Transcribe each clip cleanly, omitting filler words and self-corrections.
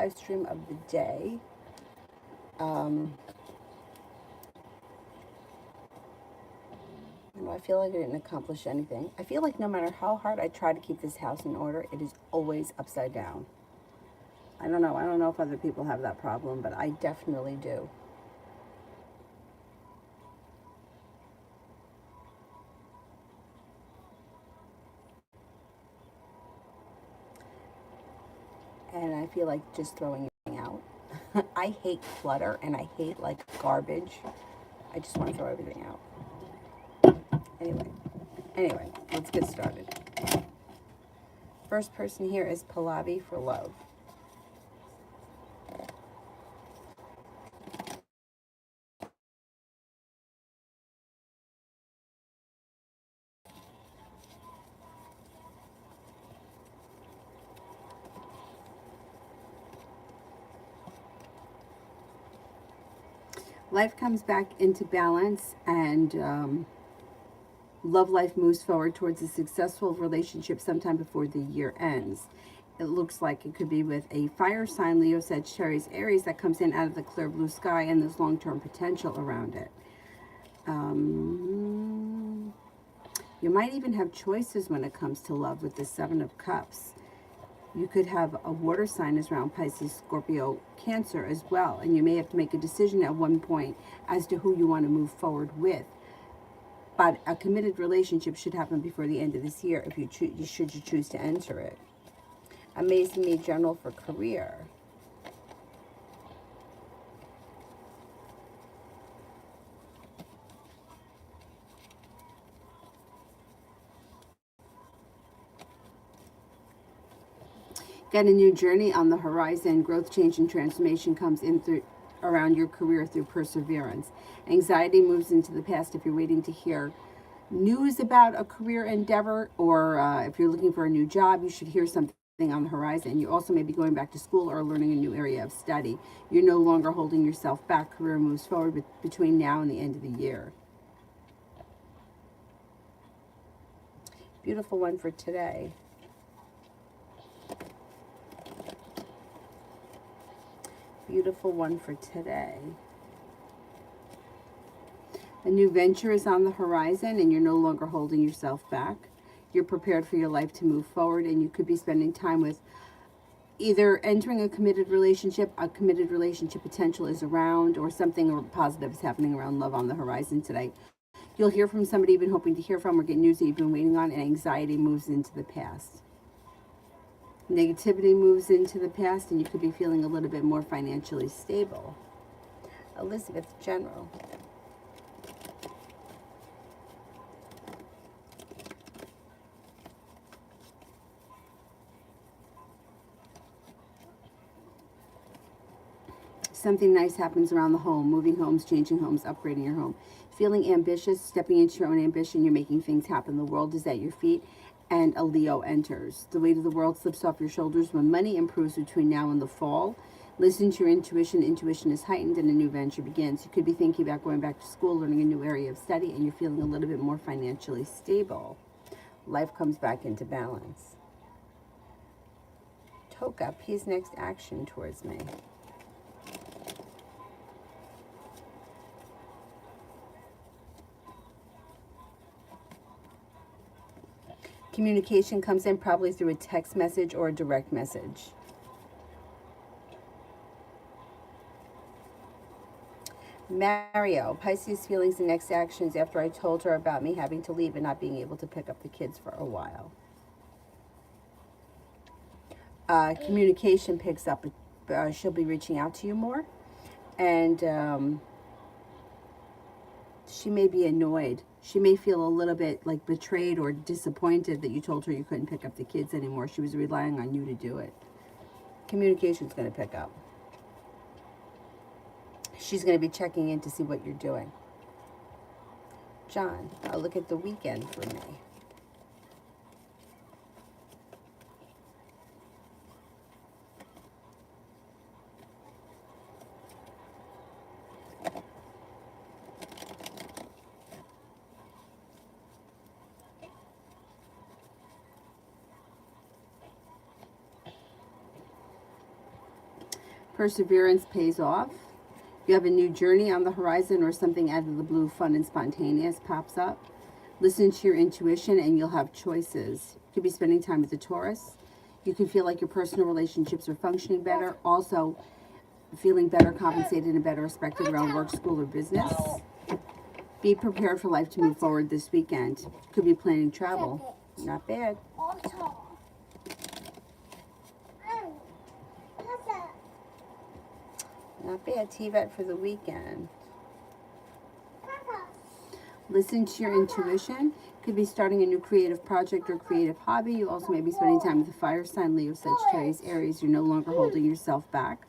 live stream of the day. Um, I feel like I didn't accomplish anything. I feel like no matter how hard I try to keep this house in order, it is always upside down. I don't know. I don't know if other people have that problem, but I definitely do. And I feel like just throwing everything out. I hate clutter and I hate like garbage. I just want to throw everything out. Anyway, let's get started. First person here is Pallavi for love. Life comes back into balance, and love life moves forward towards a successful relationship sometime before the year ends. It looks like it could be with a fire sign, Leo, Sagittarius, Aries, that comes in out of the clear blue sky, and there's long-term potential around it. You might even have choices when it comes to love with the Seven of Cups. You could have a water sign as around Pisces, Scorpio, Cancer as well, and you may have to make a decision at one point as to who you want to move forward with. But a committed relationship should happen before the end of this year if you should you choose to enter it. Amazing Me General for career. Got a new journey on the horizon. Growth, change, and transformation comes in through around your career through perseverance. Anxiety moves into the past if you're waiting to hear news about a career endeavor, or if you're looking for a new job, you should hear something on the horizon. You also may be going back to school or learning a new area of study. You're no longer holding yourself back. Career moves forward between now and the end of the year. Beautiful one for today. Beautiful one for today. A new venture is on the horizon and you're no longer holding yourself back. You're prepared for your life to move forward, and you could be spending time with either entering a committed relationship potential is around, or something positive is happening around love on the horizon today. You'll hear from somebody you've been hoping to hear from, or get news that you've been waiting on, and anxiety moves into the past. Negativity moves into the past, and you could be feeling a little bit more financially stable. Elizabeth General. Something nice happens around the home, moving homes, changing homes, upgrading your home. Feeling ambitious, stepping into your own ambition, you're making things happen. The world is at your feet, and a Leo enters. The weight of the world slips off your shoulders when money improves between now and the fall. Listen to your intuition. Intuition is heightened and a new venture begins. You could be thinking about going back to school, learning a new area of study, and you're feeling a little bit more financially stable. Life comes back into balance. Toka, his next action towards me. Communication comes in probably through a text message or a direct message. Mario, Pisces feelings and next actions after I told her about me having to leave and not being able to pick up the kids for a while. Communication picks up. She'll be reaching out to you more. And she may be annoyed. She may feel a little bit like betrayed or disappointed that you told her you couldn't pick up the kids anymore. She was relying on you to do it. Communication's going to pick up. She's going to be checking in to see what you're doing. John, I'll look at the weekend for me. Perseverance pays off. You have a new journey on the horizon or something out of the blue, fun and spontaneous pops up. Listen to your intuition and you'll have choices. You could be spending time with the Taurus. You can feel like your personal relationships are functioning better. Also, feeling better compensated and better respected around work, school, or business. Be prepared for life to move forward this weekend. Could be planning travel. Not bad. Not bad. TVET for the weekend. Listen to your intuition. Could be starting a new creative project or creative hobby. You also may be spending time with the fire sign, Leo, Sagittarius, Aries. You're no longer holding yourself back.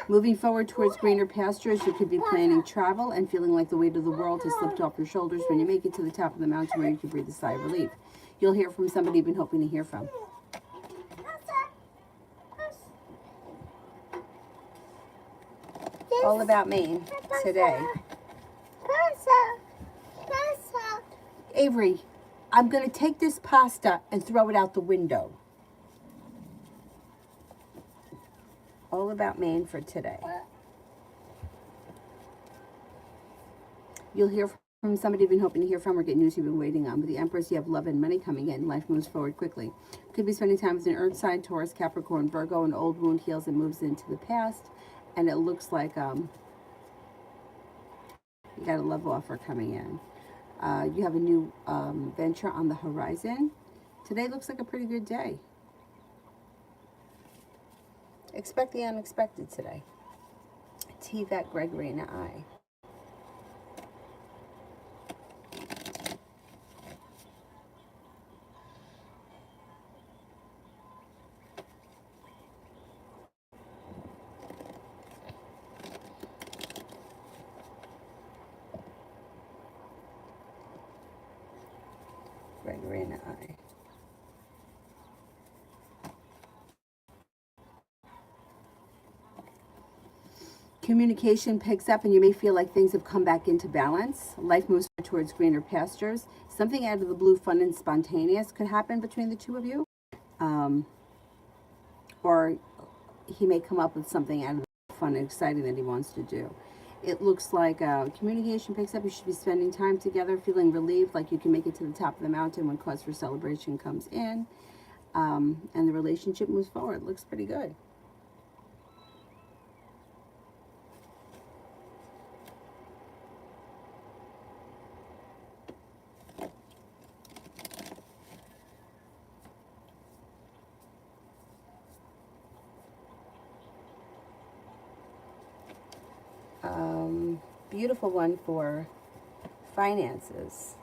Moving forward towards greener pastures, you could be planning travel and feeling like the weight of the world has slipped off your shoulders when you make it to the top of the mountain where you can breathe a sigh of relief. You'll hear from somebody you've been hoping to hear from. All about Maine today. Avery, I'm going to take this pasta and throw it out the window. All about Maine for today. You'll hear from somebody you've been hoping to hear from or get news you've been waiting on. With the Empress, you have love and money coming in. Life moves forward quickly. Could be spending time with an Earth sign, Taurus, Capricorn, Virgo. An old wound heals and moves into the past. And it looks like you got a love offer coming in. You have a new venture on the horizon. Today looks like a pretty good day. Expect the unexpected today. TVET, Gregory, and I. Gregory and I. Communication picks up and you may feel like things have come back into balance. Life moves towards greener pastures. Something out of the blue, fun and spontaneous could happen between the two of you. Or he may come up with something out of the fun and exciting that he wants to do. It looks like communication picks up. You should be spending time together, feeling relieved, like you can make it to the top of the mountain when cause for celebration comes in. And the relationship moves forward. Looks pretty good. Beautiful one for finances.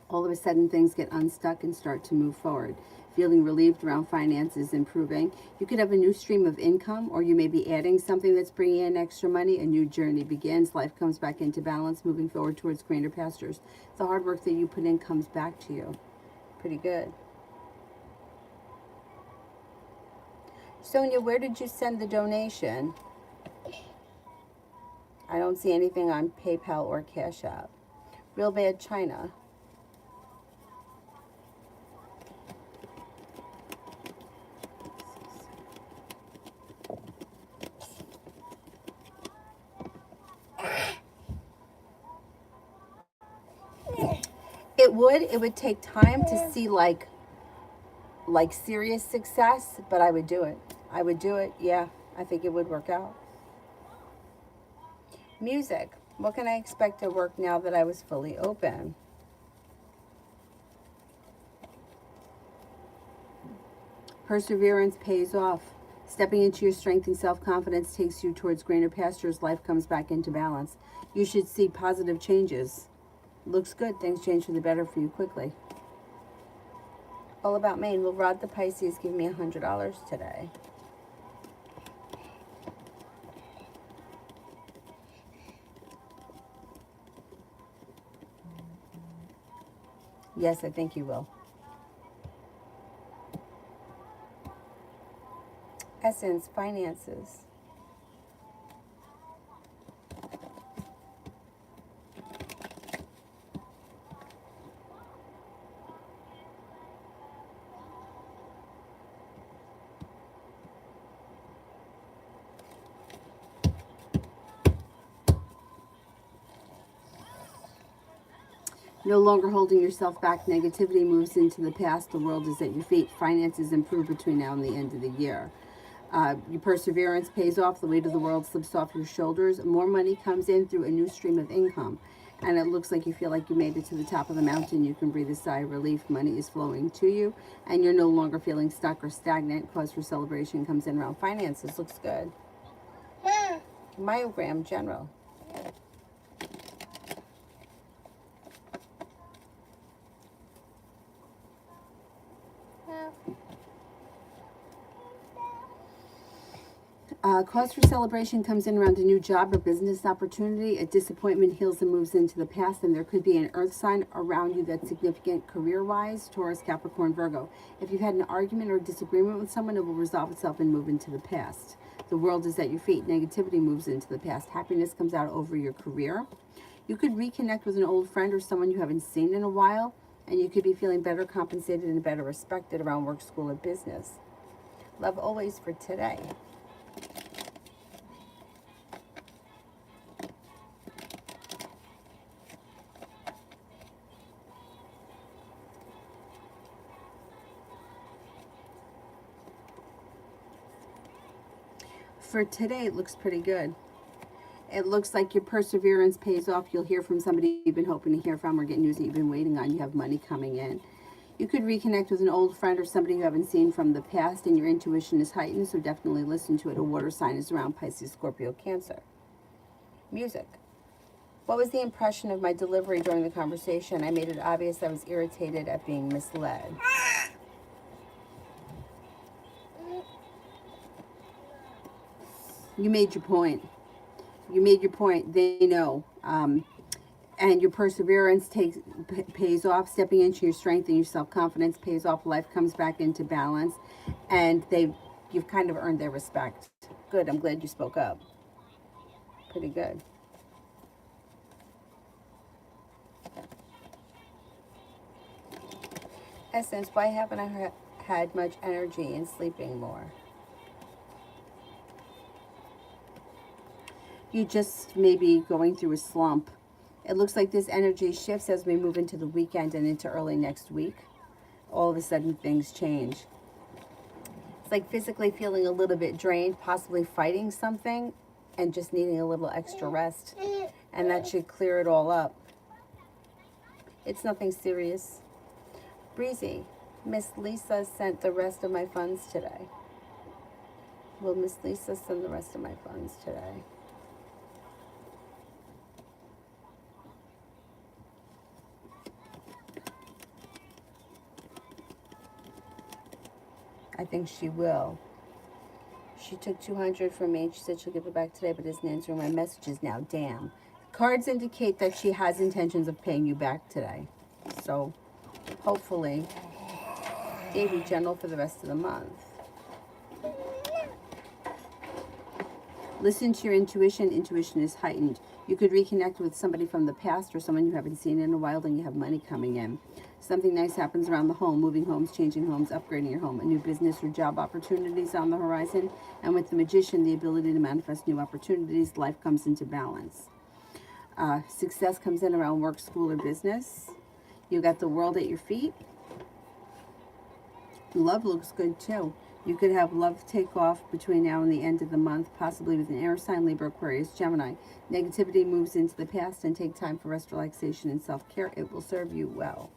All of a sudden things get unstuck and start to move forward. Feeling relieved around finances improving. You could have a new stream of income, or you may be adding something that's bringing in extra money. A new journey begins. Life comes back into balance, moving forward towards greener pastures. The hard work that you put in comes back to you. Pretty good. Sonia, where did you send the donation? I don't see anything on PayPal or Cash App. Real Bad China. It would take time to see like serious success, but I would do it. I would do it. Yeah, I think it would work out. Music. What can I expect to work now that I was fully open? Perseverance pays off. Stepping into your strength and self-confidence takes you towards greener pastures. Life comes back into balance. You should see positive changes. Looks good. Things change for the better for you quickly. All about Maine. Will Rod the Pisces give me $100 today? Yes, I think you will. Essence, finances. No longer holding yourself back. Negativity moves into the past. The world is at your feet. Finances improve between now and the end of the year. Your perseverance pays off. The weight of the world slips off your shoulders. More money comes in through a new stream of income. And it looks like you feel like you made it to the top of the mountain. You can breathe a sigh of relief. Money is flowing to you. And you're no longer feeling stuck or stagnant. Cause for celebration comes in around finances. Looks good. Myogram general. Cause for celebration comes in around a new job or business opportunity. A disappointment heals and moves into the past, and there could be an earth sign around you that's significant career-wise. Taurus, Capricorn, Virgo. If you've had an argument or disagreement with someone, it will resolve itself and move into the past. The world is at your feet. Negativity moves into the past. Happiness comes out over your career. You could reconnect with an old friend or someone you haven't seen in a while, and you could be feeling better compensated and better respected around work, school, or business. Love always for today. For today, it looks pretty good. It looks like your perseverance pays off. You'll hear from somebody you've been hoping to hear from or get news that you've been waiting on. You have money coming in. You could reconnect with an old friend or somebody you haven't seen from the past, and your intuition is heightened, so definitely listen to it. A water sign is around Pisces, Scorpio, Cancer. Music. What was the impression of my delivery during the conversation? I made it obvious I was irritated at being misled. You made your point. You made your point. They know. And your perseverance pays off. Stepping into your strength and your self-confidence pays off. Life comes back into balance. And you've kind of earned their respect. Good. I'm glad you spoke up. Pretty good. Essence, why haven't I had much energy and sleeping more? You just may be going through a slump. It looks like this energy shifts as we move into the weekend and into early next week. All of a sudden, things change. It's like physically feeling a little bit drained, possibly fighting something, and just needing a little extra rest. And that should clear it all up. It's nothing serious. Breezy, Miss Lisa sent the rest of my funds today. Will Miss Lisa send the rest of my funds today? I think she will. She took $200 from me. She said she'll give it back today, but isn't answering my messages now. Damn. Cards indicate that she has intentions of paying you back today. So, hopefully, Davy General for the rest of the month. Listen to your intuition. Intuition is heightened. You could reconnect with somebody from the past or someone you haven't seen in a while, and you have money coming in. Something nice happens around the home, moving homes, changing homes, upgrading your home. A new business or job opportunities on the horizon. And with the Magician, the ability to manifest new opportunities, life comes into balance. Success comes in around work, school, or business. You got the world at your feet. Love looks good too. You could have love take off between now and the end of the month, possibly with an air sign, Libra, Aquarius, Gemini. Negativity moves into the past, and take time for rest, relaxation, and self-care. It will serve you well.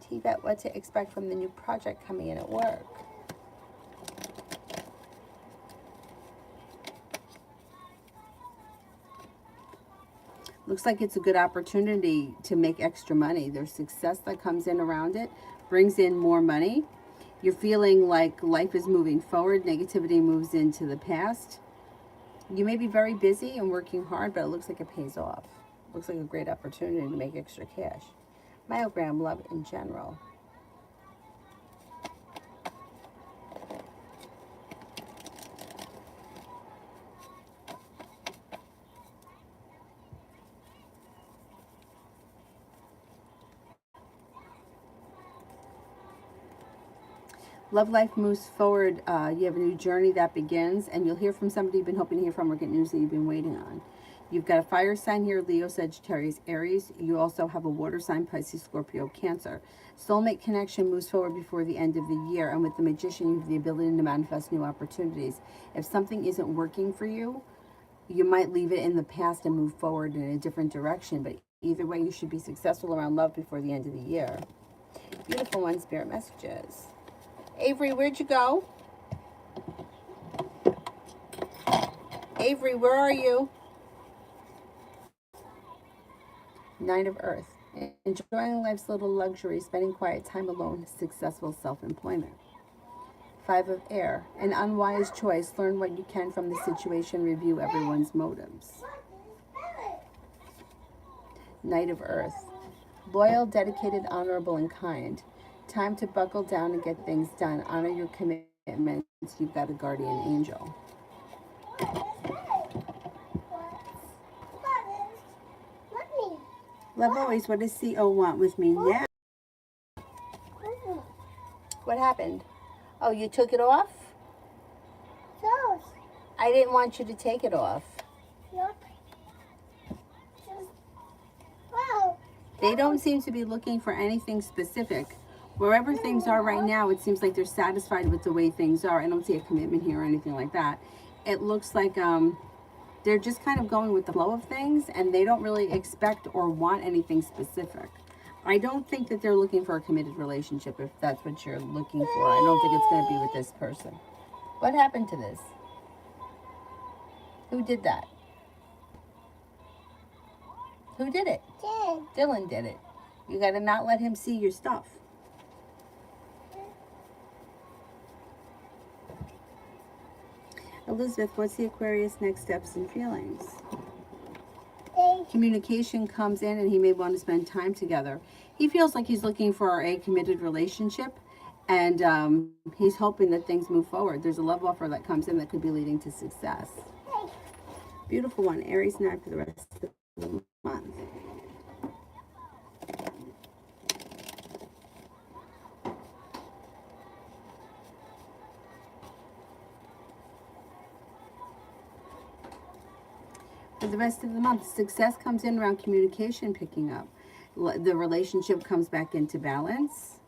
T-Bet, what to expect from the new project coming in at work? Looks like it's a good opportunity to make extra money. There's success that comes in around it, brings in more money. You're feeling like life is moving forward. Negativity moves into the past. You may be very busy and working hard, but it looks like it pays off. Looks like a great opportunity to make extra cash. Myogram, love in general. Love life moves forward. You have a new journey that begins, and you'll hear from somebody you've been hoping to hear from or get news that you've been waiting on. You've got a fire sign here, Leo, Sagittarius, Aries. You also have a water sign, Pisces, Scorpio, Cancer. Soulmate connection moves forward before the end of the year. And with the Magician, you have the ability to manifest new opportunities. If something isn't working for you, you might leave it in the past and move forward in a different direction. But either way, you should be successful around love before the end of the year. Beautiful one, Spirit messages. Avery, where'd you go? Avery, where are you? Nine of Earth. Enjoying life's little luxury, spending quiet time alone, successful self-employment. Five of Air. An unwise choice. Learn what you can from the situation. Review everyone's motives. Knight of Earth. Loyal, dedicated, honorable, and kind. Time to buckle down and get things done. Honor your commitments. You've got a guardian angel. Love always. What does CO want with me now? What happened? Oh, you took it off? I didn't want you to take it off. They don't seem to be looking for anything specific. Wherever things are right now, it seems like they're satisfied with the way things are. I don't see a commitment here or anything like that. It looks like they're just kind of going with the flow of things, and they don't really expect or want anything specific. I don't think that they're looking for a committed relationship, if that's what you're looking for. I don't think it's going to be with this person. What happened to this? Who did that? Who did it? Dylan did it. You got to not let him see your stuff. Elizabeth, what's the Aquarius next steps and feelings? Communication comes in, and he may want to spend time together. He feels like he's looking for a committed relationship, and he's hoping that things move forward. There's a love offer that comes in that could be leading to success. Beautiful one, Aries 9 for the rest of the month. For the rest of the month, success comes in around communication picking up. The relationship comes back into balance.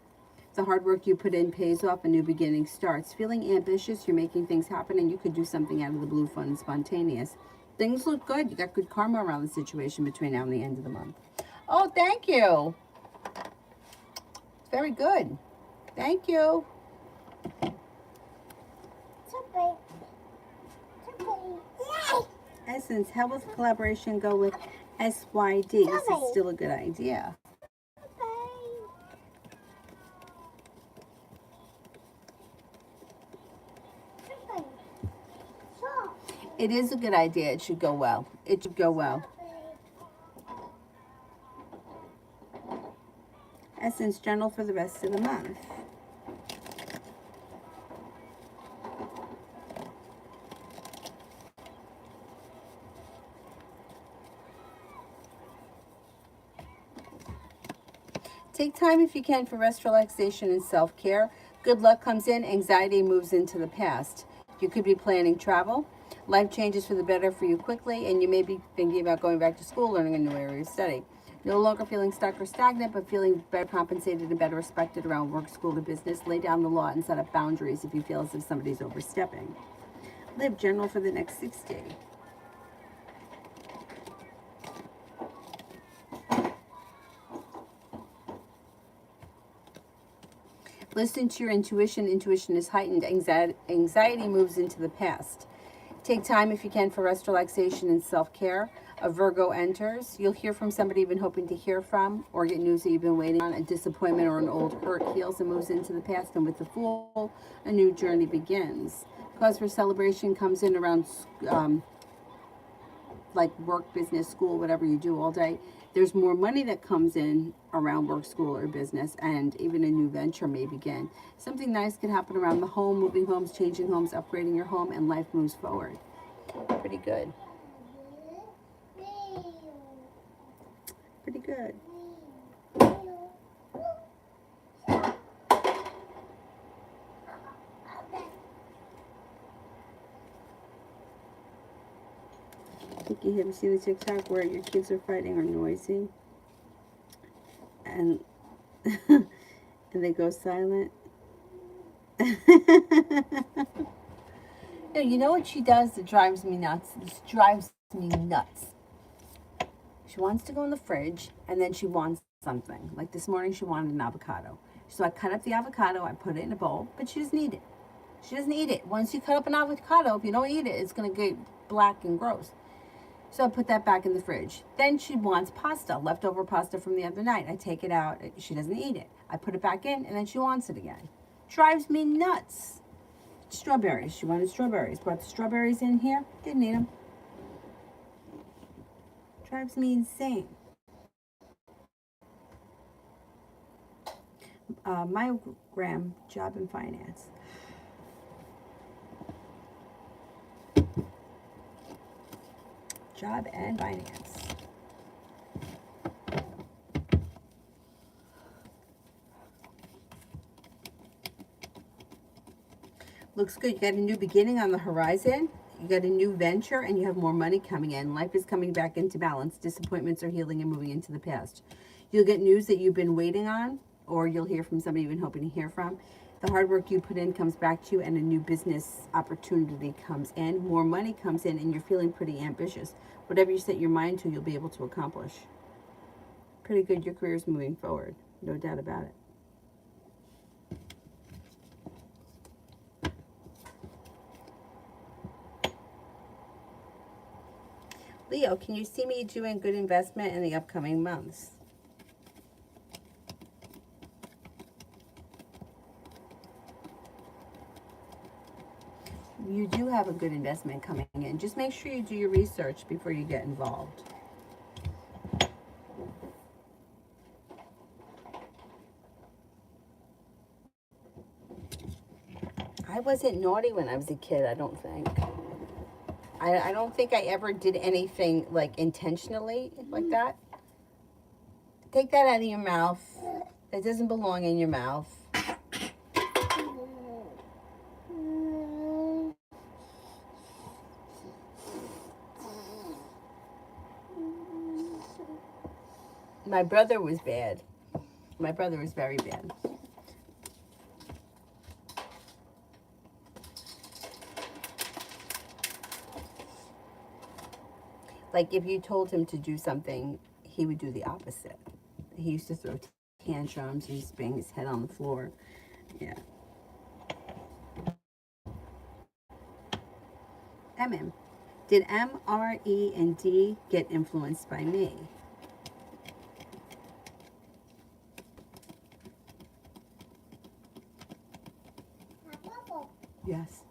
The hard work you put in pays off. A new beginning starts. Feeling ambitious, you're making things happen, and you could do something out of the blue, fun and spontaneous. Things look good. You got good karma around the situation between now and the end of the month. Oh, thank you. Very good. Thank you. Essence, how will collaboration go with SYD? This is still a good idea. It is a good idea. It should go well. It should go well. Essence, general for the rest of the month. Take time if you can for rest, relaxation, and self-care. Good luck comes in. Anxiety moves into the past. You could be planning travel. Life changes for the better for you quickly, and you may be thinking about going back to school, learning a new area of study. No longer feeling stuck or stagnant, but feeling better compensated and better respected around work, school, or business. Lay down the law and set up boundaries if you feel as if somebody's overstepping. Live general for the next 60. Listen to your intuition. Intuition is heightened. Anxiety moves into the past. Take time if you can for rest, relaxation, and self-care. A Virgo enters. You'll hear from somebody you've been hoping to hear from, or get news that you've been waiting on. A disappointment or an old hurt heals and moves into the past. And with the Fool, a new journey begins. Cause for celebration comes in around like work, business, school, whatever you do all day. There's more money that comes in around work, school, or business, and even a new venture may begin. Something nice could happen around the home, moving homes, changing homes, upgrading your home, and life moves forward. Pretty good. Pretty good. Nikki, have you seen the TikTok where your kids are fighting or noisy? And and they go silent? No, you know what she does that drives me nuts? This drives me nuts. She wants to go in the fridge, and then she wants something. Like this morning, she wanted an avocado. So I cut up the avocado, I put it in a bowl, but she doesn't eat it. She doesn't eat it. Once you cut up an avocado, if you don't eat it, it's going to get black and gross. So I put that back in the fridge. Then she wants pasta, leftover pasta from the other night. I take it out. She doesn't eat it. I put it back in, and then she wants it again. Drives me nuts. Strawberries. She wanted strawberries. Brought the strawberries in here. Didn't eat them. Drives me insane. Myogram, job and finance. Job and finance. Looks good. You got a new beginning on the horizon. You got a new venture, and you have more money coming in. Life is coming back into balance. Disappointments are healing and moving into the past. You'll get news that you've been waiting on, or you'll hear from somebody you've been hoping to hear from. The hard work you put in comes back to you, and a new business opportunity comes in. More money comes in, and you're feeling pretty ambitious. Whatever you set your mind to, you'll be able to accomplish. Pretty good. Your career is moving forward. No doubt about it. Leo, can you see me doing good investment in the upcoming months? You do have a good investment coming in. Just make sure you do your research before you get involved. I wasn't naughty when I was a kid, I don't think. I don't think I ever did anything like intentionally like that. Take that out of your mouth. That doesn't belong in your mouth. My brother was bad. My brother was very bad. Like if you told him to do something, he would do the opposite. He used to throw tantrums. He used to bang his head on the floor. Yeah. MM. Did M, R, E, and D get influenced by me? Yes.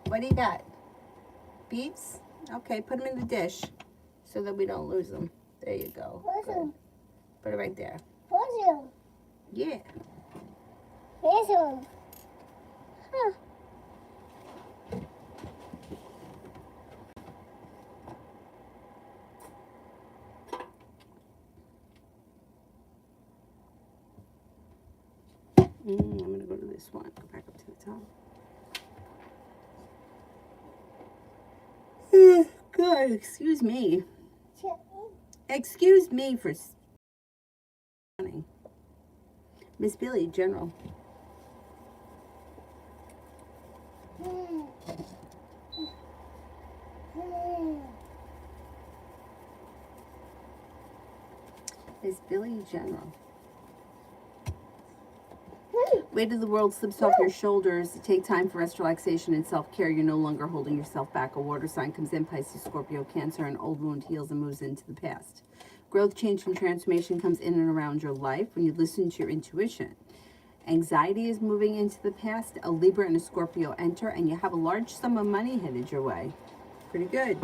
What do you got? Beets? Okay, put them in the dish so that we don't lose them. There you go. Good. Put it right there. Yeah. Huh. I'm going to go to this one. Go back up to the top. Good. Excuse me. Excuse me for running. Miss Billy, General. Miss Billy, General. Weight of the world slips off your shoulders. Take time for rest, relaxation, and self-care. You're no longer holding yourself back. A water sign comes in, Pisces, Scorpio, Cancer. An old wound heals and moves into the past. Growth, change, and transformation comes in and around your life when you listen to your intuition. Anxiety is moving into the past. A Libra and a Scorpio enter, and you have a large sum of money headed your way. Pretty good.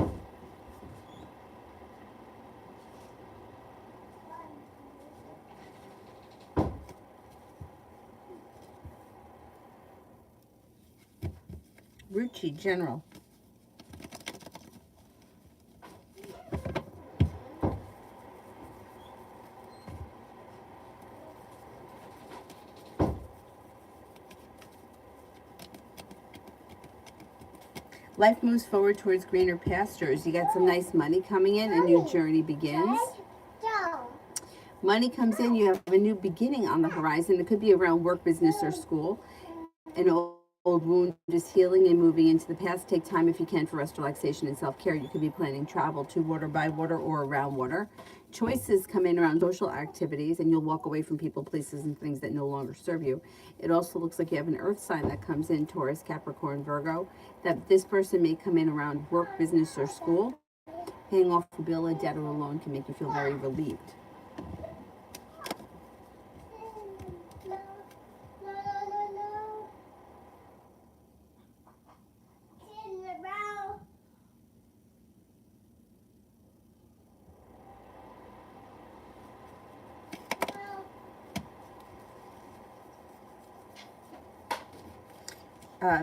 Ruchi, General. Life moves forward towards greener pastures. You got some nice money coming in. A new journey begins. Money comes in. You have a new beginning on the horizon. It could be around work, business, or school. An old wound is healing and moving into the past. Take time if you can for rest, relaxation, and self-care. You could be planning travel to water, by water, or around water. Choices come in around social activities, and you'll walk away from people, places, and things that no longer serve you. It also looks like you have an earth sign that comes in, Taurus, Capricorn, Virgo, that this person may come in around work, business, or school. Paying off a bill, a debt, or a loan can make you feel very relieved.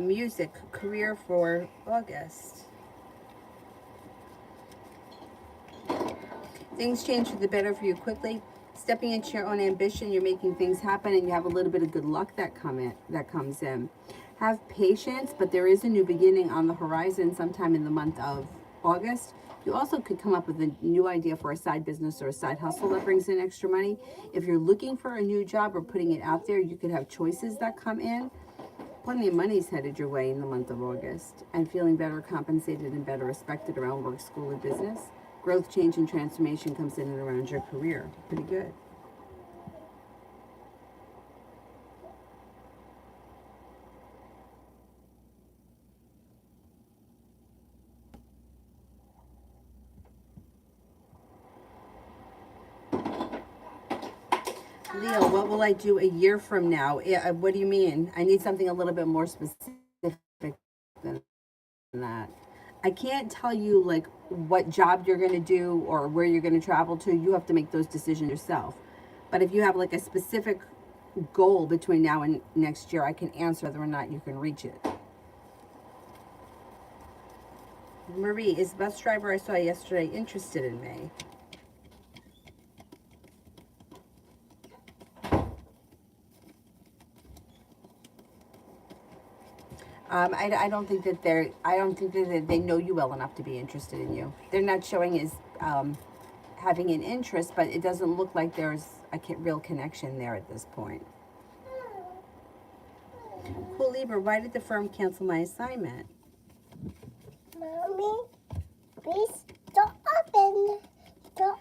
Music, career for August. Things change for the better for you quickly. Stepping into your own ambition, you're making things happen, and you have a little bit of good luck that comes in. Have patience, but there is a new beginning on the horizon sometime in the month of August. You also could come up with a new idea for a side business or a side hustle that brings in extra money. If you're looking for a new job or putting it out there, you could have choices that come in. Plenty of money's headed your way in the month of August, and feeling better compensated and better respected around work, school, and business. Growth, change, and transformation comes in and around your career. Pretty good. Leo, what will I do a year from now? What do you mean? I need something a little bit more specific than that. I can't tell you like what job you're going to do or where you're going to travel to. You have to make those decisions yourself. But if you have like a specific goal between now and next year, I can answer whether or not you can reach it. Marie, is the bus driver I saw yesterday interested in me? I don't think that they know you well enough to be interested in you. They're not showing as having an interest, but it doesn't look like there's a real connection there at this point. Cool, Libra, why did the firm cancel my assignment? Mommy, please don't open. Don't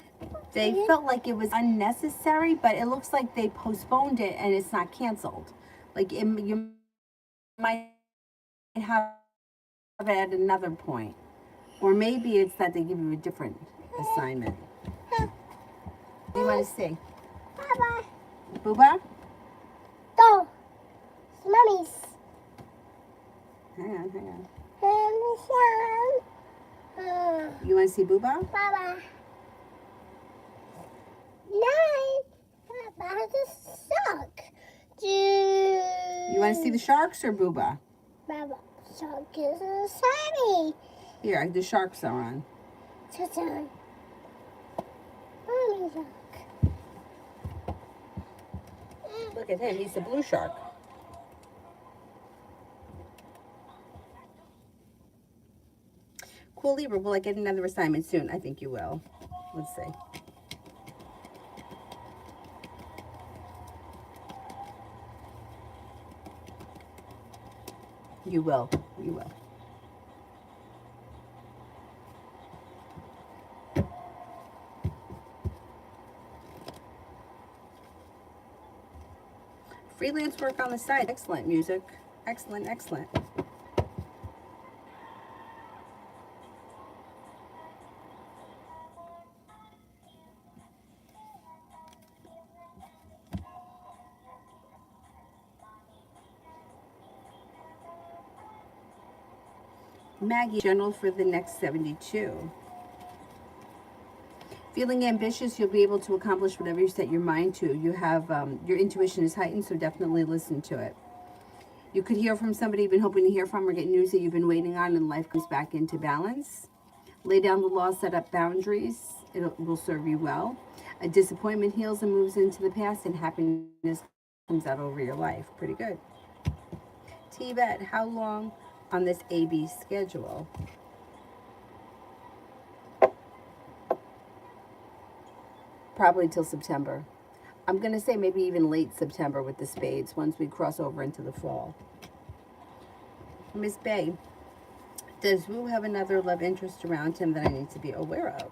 They open. felt like it was unnecessary, but it looks like they postponed it and it's not canceled. Like you might have it at another point. Or maybe it's that they give you a different assignment. What do you want to see? Baba, Booba? go. Mommy's. Hang on. Mommy's. You want to see Booba? Baba. Nine. Baba, this suck. You want to see the sharks or Booba? Baba, shark is a sunny. Here, the sharks are on. Mommy shark. Look at him, he's the blue shark. Cool, Libra, will I get another assignment soon? I think you will. Let's see. You will. You will. Freelance work on the side. Excellent music. Excellent, excellent. Maggie, general for the next 72. Feeling ambitious, you'll be able to accomplish whatever you set your mind to. You have, your intuition is heightened, so definitely listen to it. You could hear from somebody you've been hoping to hear from or get news that you've been waiting on, and life comes back into balance. Lay down the law, set up boundaries. It will serve you well. A disappointment heals and moves into the past, and happiness comes out over your life. Pretty good. Tibet, how long on this AB schedule. Probably till September. I'm going to say maybe even late September with the spades once we cross over into the fall. Miss Bay, does Wu have another love interest around him that I need to be aware of?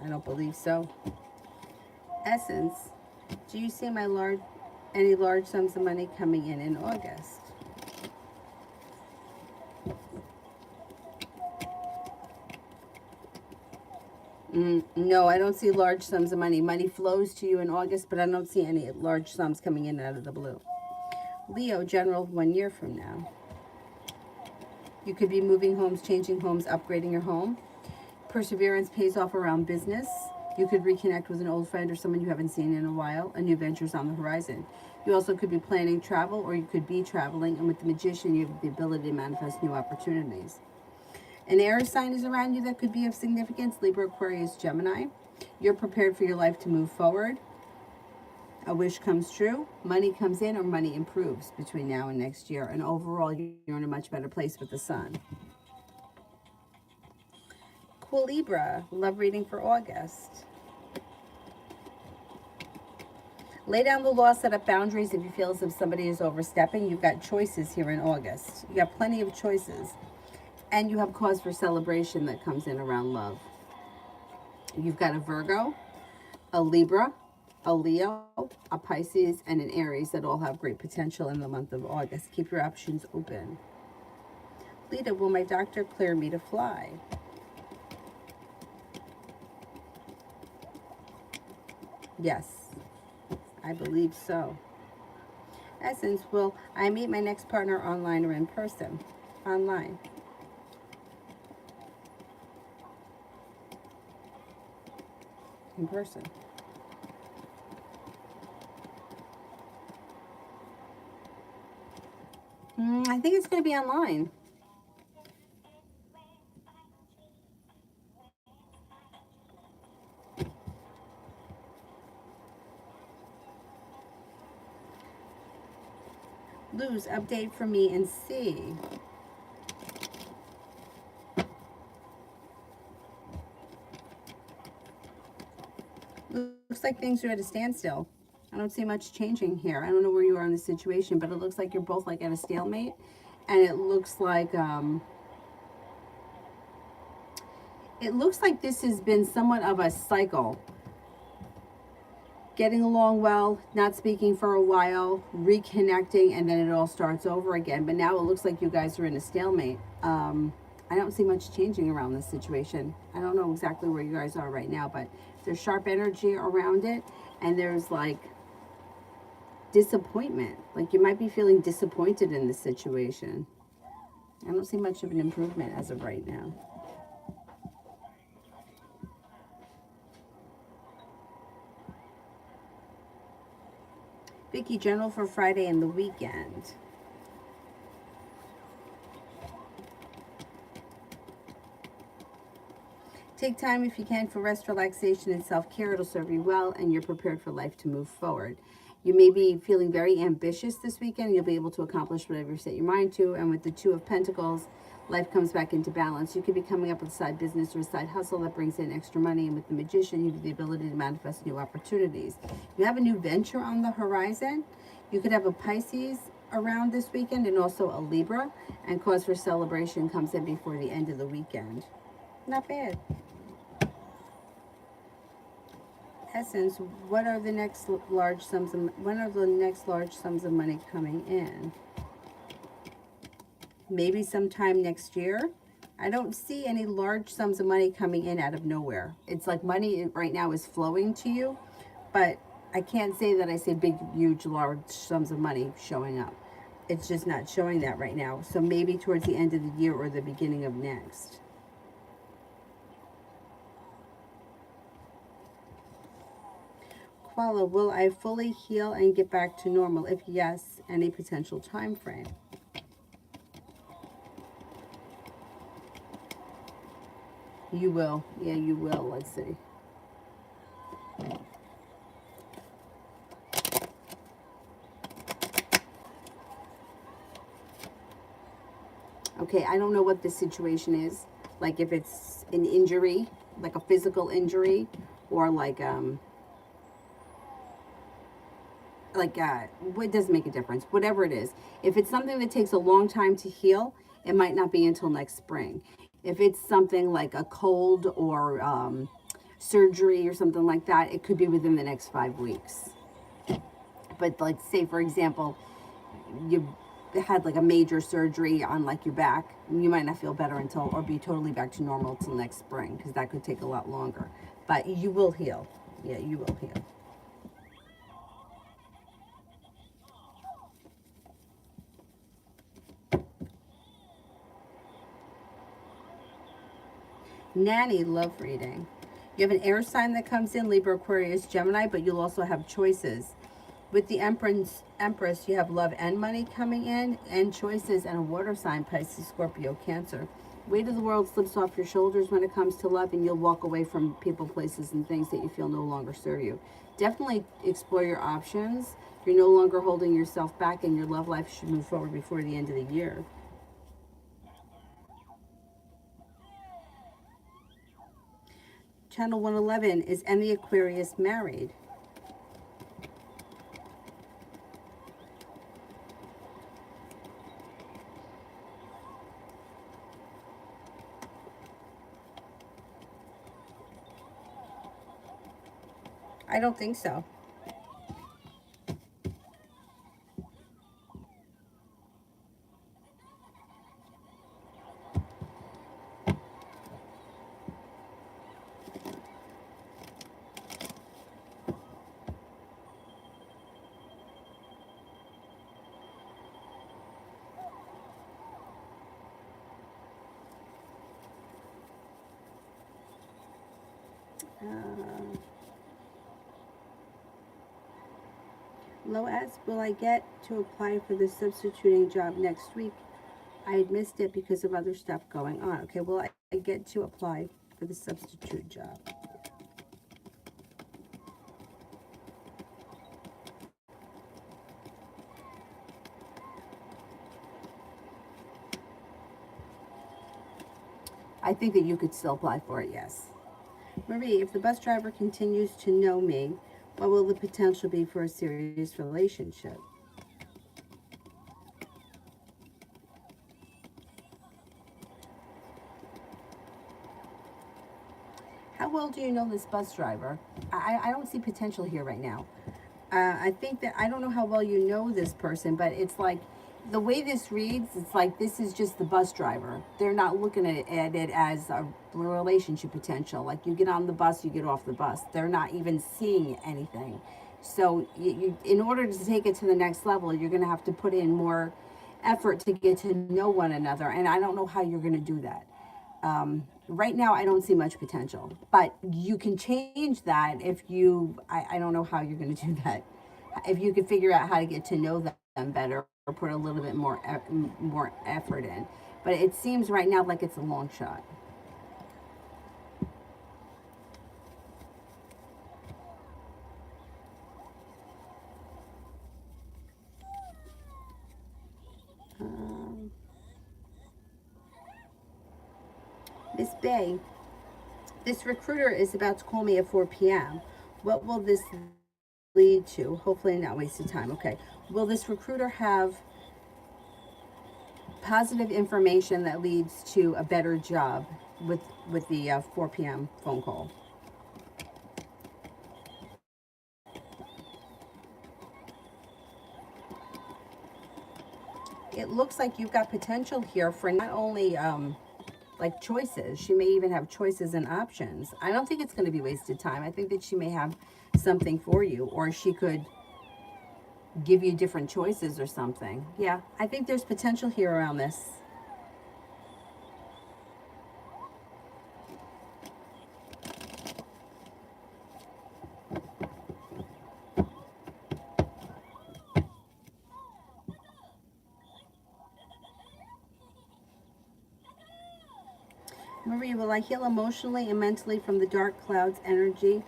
I don't believe so. Essence, do you see any large sums of money coming in August? No, I don't see large sums of money. Money flows to you in August, but I don't see any large sums coming in out of the blue. Leo, general 1 year from now. You could be moving homes, changing homes, upgrading your home. Perseverance pays off around business. You could reconnect with an old friend or someone you haven't seen in a while. A new venture's on the horizon. You also could be planning travel, or you could be traveling. And with the Magician, you have the ability to manifest new opportunities. An air sign is around you that could be of significance. Libra, Aquarius, Gemini. You're prepared for your life to move forward. A wish comes true. Money comes in or money improves between now and next year. And overall, you're in a much better place with the sun. Cool, Libra. Love reading for August. Lay down the law, set up boundaries. If you feel as if somebody is overstepping, you've got choices here in August. You got plenty of choices. And you have cause for celebration that comes in around love. You've got a Virgo, a Libra, a Leo, a Pisces, and an Aries that all have great potential in the month of August. Keep your options open. Lita, will my doctor clear me to fly? Yes, I believe so. Essence, will I meet my next partner online or in person? Online. In person. I think it's going to be online. Lose, update for me and see. Looks like things are at a standstill. I don't see much changing here. I don't know where you are in the situation, but it looks like you're both like at a stalemate. And it looks like this has been somewhat of a cycle. Getting along well, not speaking for a while, reconnecting, and then it all starts over again. But now it looks like you guys are in a stalemate. I don't see much changing around this situation. I don't know exactly where you guys are right now, but there's sharp energy around it, and there's like disappointment. Like you might be feeling disappointed in this situation. I don't see much of an improvement as of right now. Vicky, general for Friday and the weekend. Take time if you can for rest, relaxation, and self-care. It'll serve you well, and you're prepared for life to move forward. You may be feeling very ambitious this weekend. You'll be able to accomplish whatever you set your mind to. And with the Two of Pentacles, life comes back into balance. You could be coming up with a side business or a side hustle that brings in extra money. And with the Magician, you have the ability to manifest new opportunities. You have a new venture on the horizon. You could have a Pisces around this weekend and also a Libra. And cause for celebration comes in before the end of the weekend. Not bad. Essence, when are the next large sums of money coming in? Maybe sometime next year. I don't see any large sums of money coming in out of nowhere. It's like money right now is flowing to you, but I can't say that I see big, huge, large sums of money showing up. It's just not showing that right now. So maybe towards the end of the year or the beginning of next. Koala, will I fully heal and get back to normal? If yes, any potential time frame? You will. Yeah, you will. Let's see. Okay, I don't know what this situation is. Like if it's an injury, like a physical injury, or it doesn't make a difference. Whatever it is, if it's something that takes a long time to heal, it might not be until next spring. If it's something like a cold or surgery or something like that, it could be within the next 5 weeks. But like, say for example, you had like a major surgery on like your back, you might not feel better until, or be totally back to normal till next spring, because that could take a lot longer. But you will heal. Yeah, you will heal. Nanny, love reading. You have an air sign that comes in, Libra, Aquarius, Gemini, but you'll also have choices. With the Empress, you have love and money coming in, and choices, and a water sign, Pisces, Scorpio, Cancer. Weight of the world slips off your shoulders when it comes to love, and you'll walk away from people, places, and things that you feel no longer serve you. Definitely explore your options. You're no longer holding yourself back, and your love life should move forward before the end of the year. Channel 111 is, and the Aquarius married? I don't think so. Loaz, will I get to apply for the substituting job next week? I had missed it because of other stuff going on. Okay, well, I get to apply for the substitute job. I think that you could still apply for it, yes. Marie, if the bus driver continues to know me, what will the potential be for a serious relationship? How well do you know this bus driver? I don't see potential here right now. I think that, I don't know how well you know this person, but it's like, the way this reads, it's like this is just the bus driver. They're not looking at it as a relationship potential. Like you get on the bus, you get off the bus. They're not even seeing anything. So in order to take it to the next level, you're going to have to put in more effort to get to know one another. And I don't know how you're going to do that. Right now, I don't see much potential, but you can change that if you, I don't know how you're going to do that. If you could figure out how to get to know them better, or put a little bit more effort in. But it seems right now like it's a long shot. Miss Bay, this recruiter is about to call me at 4 p.m. What will this lead to? Hopefully not wasted time. Okay. Will this recruiter have positive information that leads to a better job with the 4 p.m. phone call? It looks like you've got potential here for not only like choices. She may even have choices and options. I don't think it's going to be wasted time. I think that she may have something for you, or she could give you different choices or something. Yeah, I think there's potential here around this. Marie, will I heal emotionally and mentally from the dark clouds energy,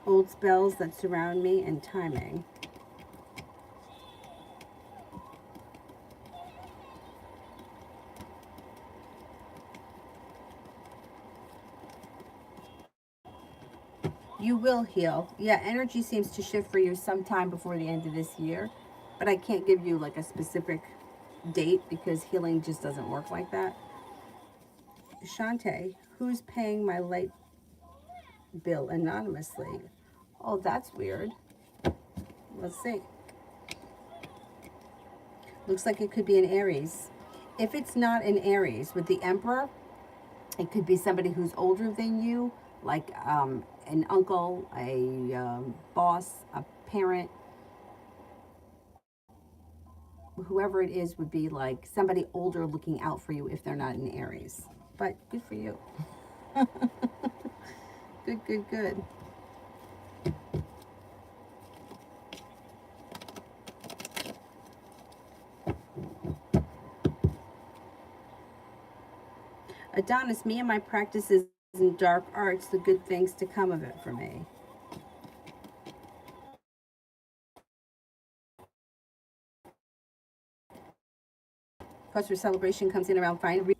old spells that surround me, and timing? You will heal. Yeah, energy seems to shift for you sometime before the end of this year, but I can't give you like a specific date because healing just doesn't work like that. Shantae, who's paying my light bill anonymously? Oh, that's weird. Let's see. Looks like it could be an Aries. If it's not an Aries with the Emperor, it could be somebody who's older than you, like an uncle, a boss, a parent. Whoever it is would be like somebody older looking out for you if they're not an Aries. But good for you. Good, good, good. Adonis, me and my practices in dark arts, the good things to come of it for me. Cause for celebration comes in around fine.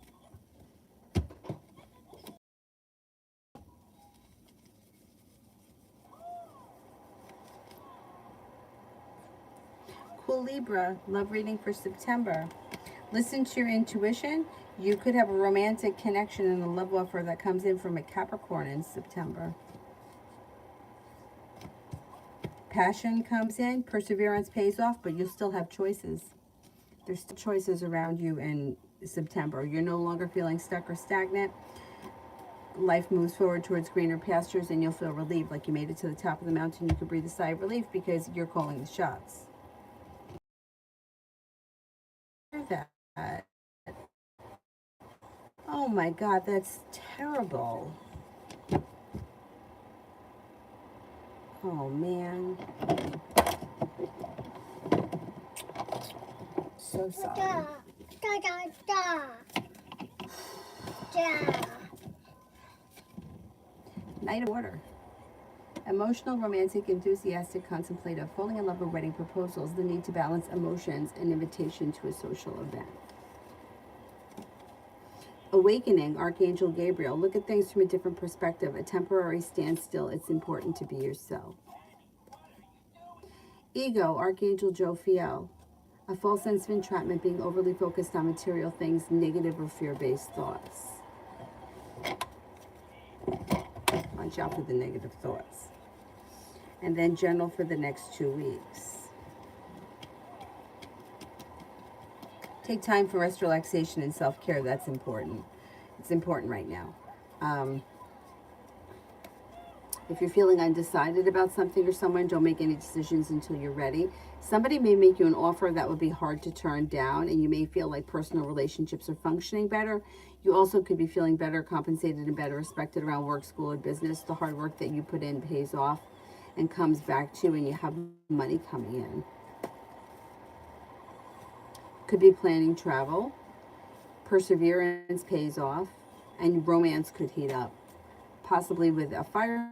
Cool Libra, love reading for September. Listen to your intuition. You could have a romantic connection and a love offer that comes in from a Capricorn in September. Passion comes in, perseverance pays off, but you'll still have choices. There's still choices around you in September. You're no longer feeling stuck or stagnant. Life moves forward towards greener pastures and you'll feel relieved, like you made it to the top of the mountain. You can breathe a sigh of relief because you're calling the shots. That. Oh my God, that's terrible. Oh man. So sorry. Da, da, da, da. Da. Knight of Water. Emotional, romantic, enthusiastic, contemplative, falling in love or wedding proposals, the need to balance emotions, an invitation to a social event. Awakening, Archangel Gabriel. Look at things from a different perspective. A temporary standstill. It's important to be yourself. Ego, Archangel Jophiel. A false sense of entrapment, being overly focused on material things, negative or fear-based thoughts. Watch out for the negative thoughts. And then general for the next 2 weeks. Take time for rest, relaxation, and self-care. That's important. It's important right now. If you're feeling undecided about something or someone, don't make any decisions until you're ready. Somebody may make you an offer that would be hard to turn down, and you may feel like personal relationships are functioning better. You also could be feeling better compensated and better respected around work, school, or business. The hard work that you put in pays off and comes back to you, and you have money coming in. Could be planning travel. Perseverance pays off, and romance could heat up. Possibly with a fire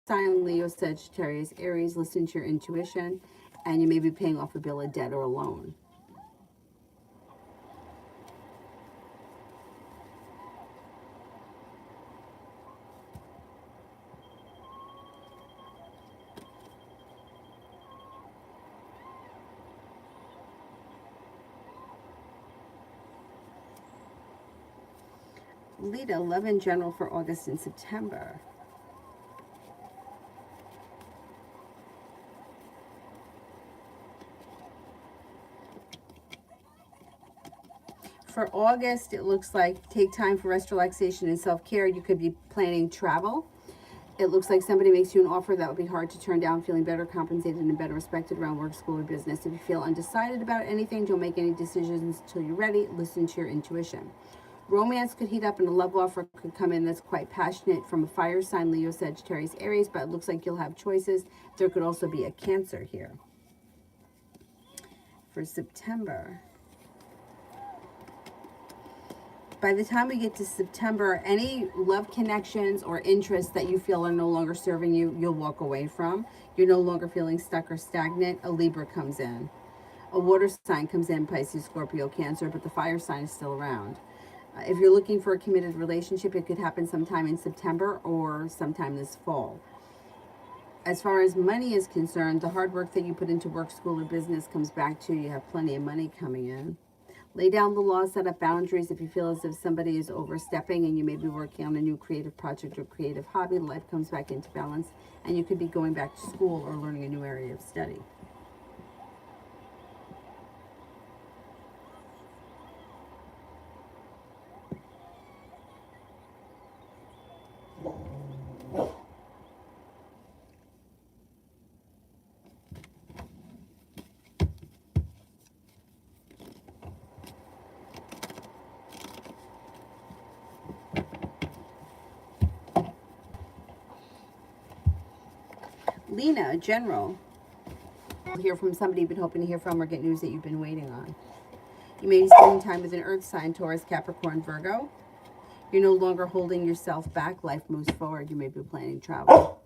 sign, Leo, Sagittarius, Aries. Listen to your intuition, and you may be paying off a bill of debt or a loan. Lita, love in general for August and September. For August, it looks like take time for rest, relaxation, and self-care. You could be planning travel. It looks like somebody makes you an offer that would be hard to turn down, feeling better compensated and better respected around work, school, or business. If you feel undecided about anything, don't make any decisions until you're ready. Listen to your intuition. Romance could heat up and a love offer could come in that's quite passionate from a fire sign, Leo, Sagittarius, Aries, but it looks like you'll have choices. There could also be a Cancer here. For September. By the time we get to September, any love connections or interests that you feel are no longer serving you, you'll walk away from. You're no longer feeling stuck or stagnant. A Libra comes in. A water sign comes in, Pisces, Scorpio, Cancer, but the fire sign is still around. If you're looking for a committed relationship, it could happen sometime in September or sometime this fall. As far as money is concerned, the hard work that you put into work, school, or business comes back to you. You have plenty of money coming in. Lay down the law, set up boundaries if you feel as if somebody is overstepping and you may be working on a new creative project or creative hobby. Life comes back into balance and you could be going back to school or learning a new area of study. Lena, general. Hear from somebody you've been hoping to hear from or get news that you've been waiting on. You may be spending time with an earth sign, Taurus, Capricorn, Virgo. You're no longer holding yourself back. Life moves forward. You may be planning travel.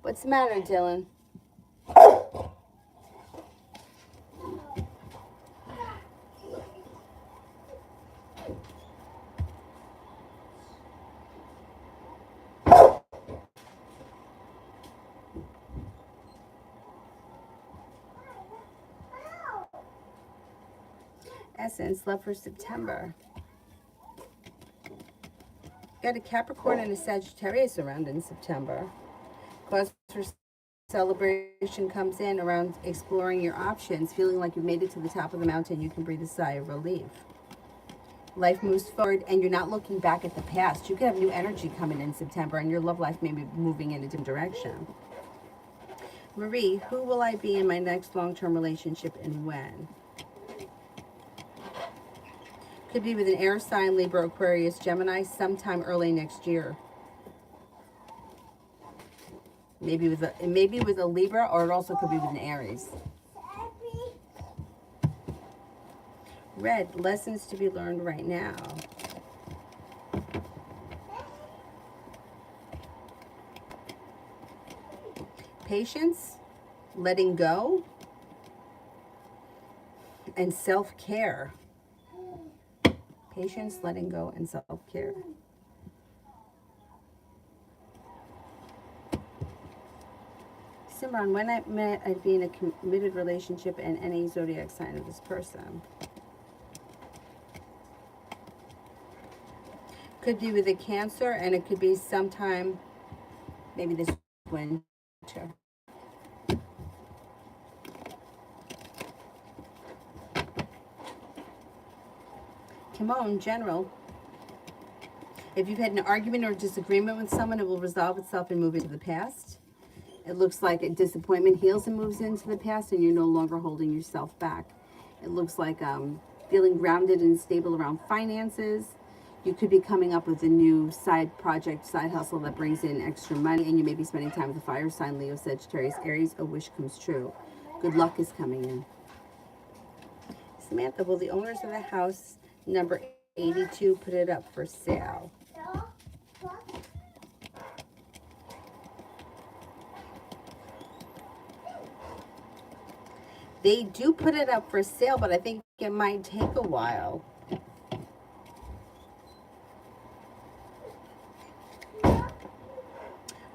What's the matter, Dylan? Essence, love for September. Got a Capricorn and a Sagittarius around in September. Cause for celebration comes in around exploring your options, feeling like you've made it to the top of the mountain. You can breathe a sigh of relief. Life moves forward and you're not looking back at the past. You could have new energy coming in September and your love life may be moving in a different direction. Marie, who will I be in my next long-term relationship and when? Could be with an air sign, Libra, Aquarius, Gemini, sometime early next year. Maybe with a Libra, or it also could be with an Aries. Red, lessons to be learned right now. Patience, letting go, and self-care. Patience, letting go, and self-care. Simran, when I'd be in a committed relationship and any zodiac sign of this person. Could be with a Cancer, and it could be sometime, maybe this winter. Kimon, general. If you've had an argument or disagreement with someone, it will resolve itself and move into the past. It looks like a disappointment heals and moves into the past, and you're no longer holding yourself back. It looks like feeling grounded and stable around finances. You could be coming up with a new side project, side hustle that brings in extra money, and you may be spending time with the fire sign, Leo, Sagittarius, Aries. A wish comes true. Good luck is coming in. Samantha, will the owners of the house number 82 put it up for sale? They do put it up for sale, but I think it might take a while.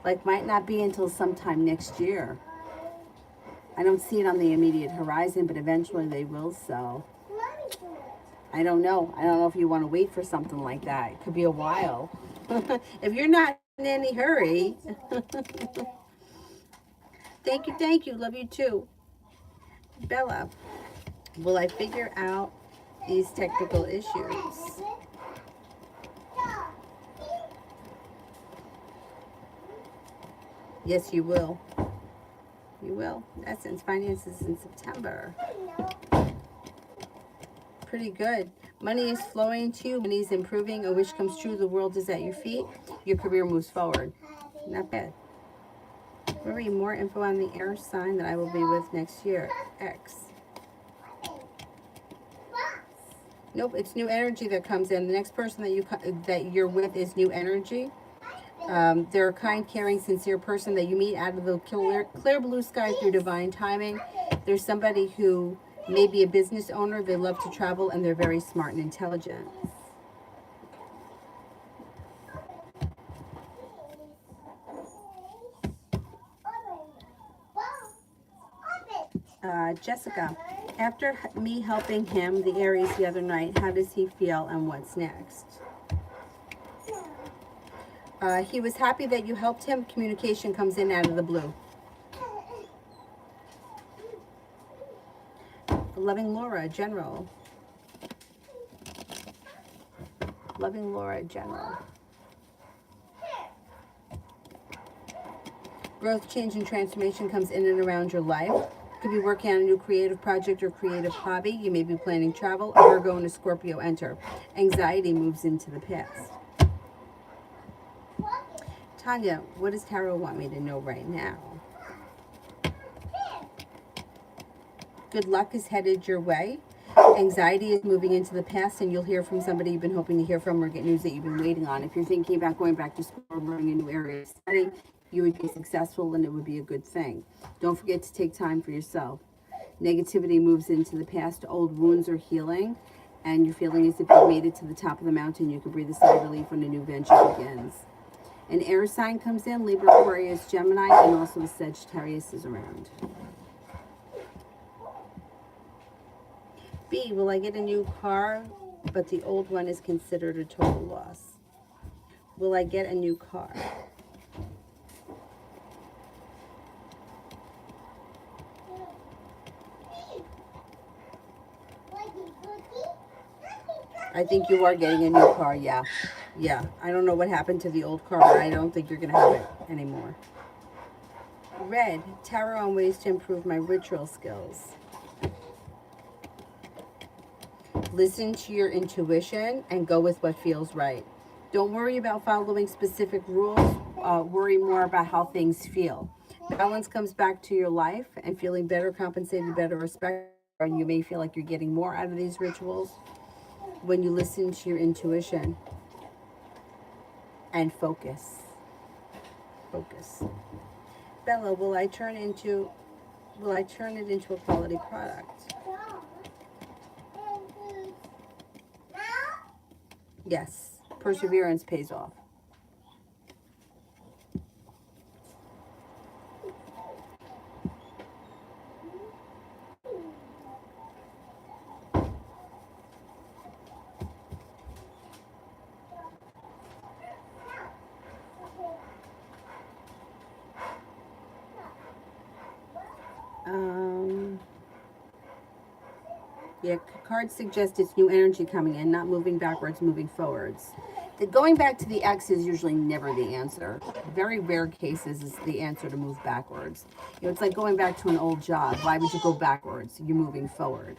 Like, might not be until sometime next year. I don't see it on the immediate horizon, but eventually they will sell. I don't know. I don't know if you want to wait for something like that. It could be a while. If you're not in any hurry. Thank you. Love you too. Bella, will I figure out these technical issues? Yes, you will. You will. Essence, finances in September. Pretty good. Money is flowing to you. Money is improving. A wish comes true. The world is at your feet. Your career moves forward. Not bad. Marie, more info on the air sign that I will be with next year. X. Nope, it's new energy that comes in. The next person that you're with is new energy. They're a kind, caring, sincere person that you meet out of the clear blue sky through divine timing. There's somebody who may be a business owner. They love to travel, and they're very smart and intelligent. Jessica, after me helping him, the Aries, the other night, how does he feel and what's next? He was happy that you helped him. Communication comes in out of the blue. Loving Laura, general. Loving Laura, general. Growth, change, and transformation comes in and around your life. Could be working on a new creative project or creative hobby. You may be planning travel. A Virgo and a Scorpio enter. Anxiety moves into the past. Tanya, what does Tarot want me to know right now? Good luck is headed your way. Anxiety is moving into the past, and you'll hear from somebody you've been hoping to hear from or get news that you've been waiting on. If you're thinking about going back to school or learning a new area of study, you would be successful and it would be a good thing. Don't forget to take time for yourself. Negativity moves into the past. Old wounds are healing, and you're feeling as if you've made it to the top of the mountain. You can breathe a sigh of relief when a new venture begins. An air sign comes in, Libra, Aquarius, Gemini, and also the Sagittarius is around. B, will I get a new car, but the old one is considered a total loss? Will I get a new car? I think you are getting a new car, yeah. Yeah, I don't know what happened to the old car, but I don't think you're going to have it anymore. Red, tarot on ways to improve my ritual skills. Listen to your intuition and go with what feels right. Don't worry about following specific rules. Worry more about how things feel. Balance comes back to your life and feeling better, compensated, better, respected. And you may feel like you're getting more out of these rituals when you listen to your intuition and focus. Focus. Bella, will I turn it into a quality product? Yes. Perseverance pays off. Yeah, cards suggest it's new energy coming in, not moving backwards, moving forwards. Going back to the ex is usually never the answer. Very rare cases is the answer to move backwards. You know, it's like going back to an old job. Why would you go backwards? You're moving forward.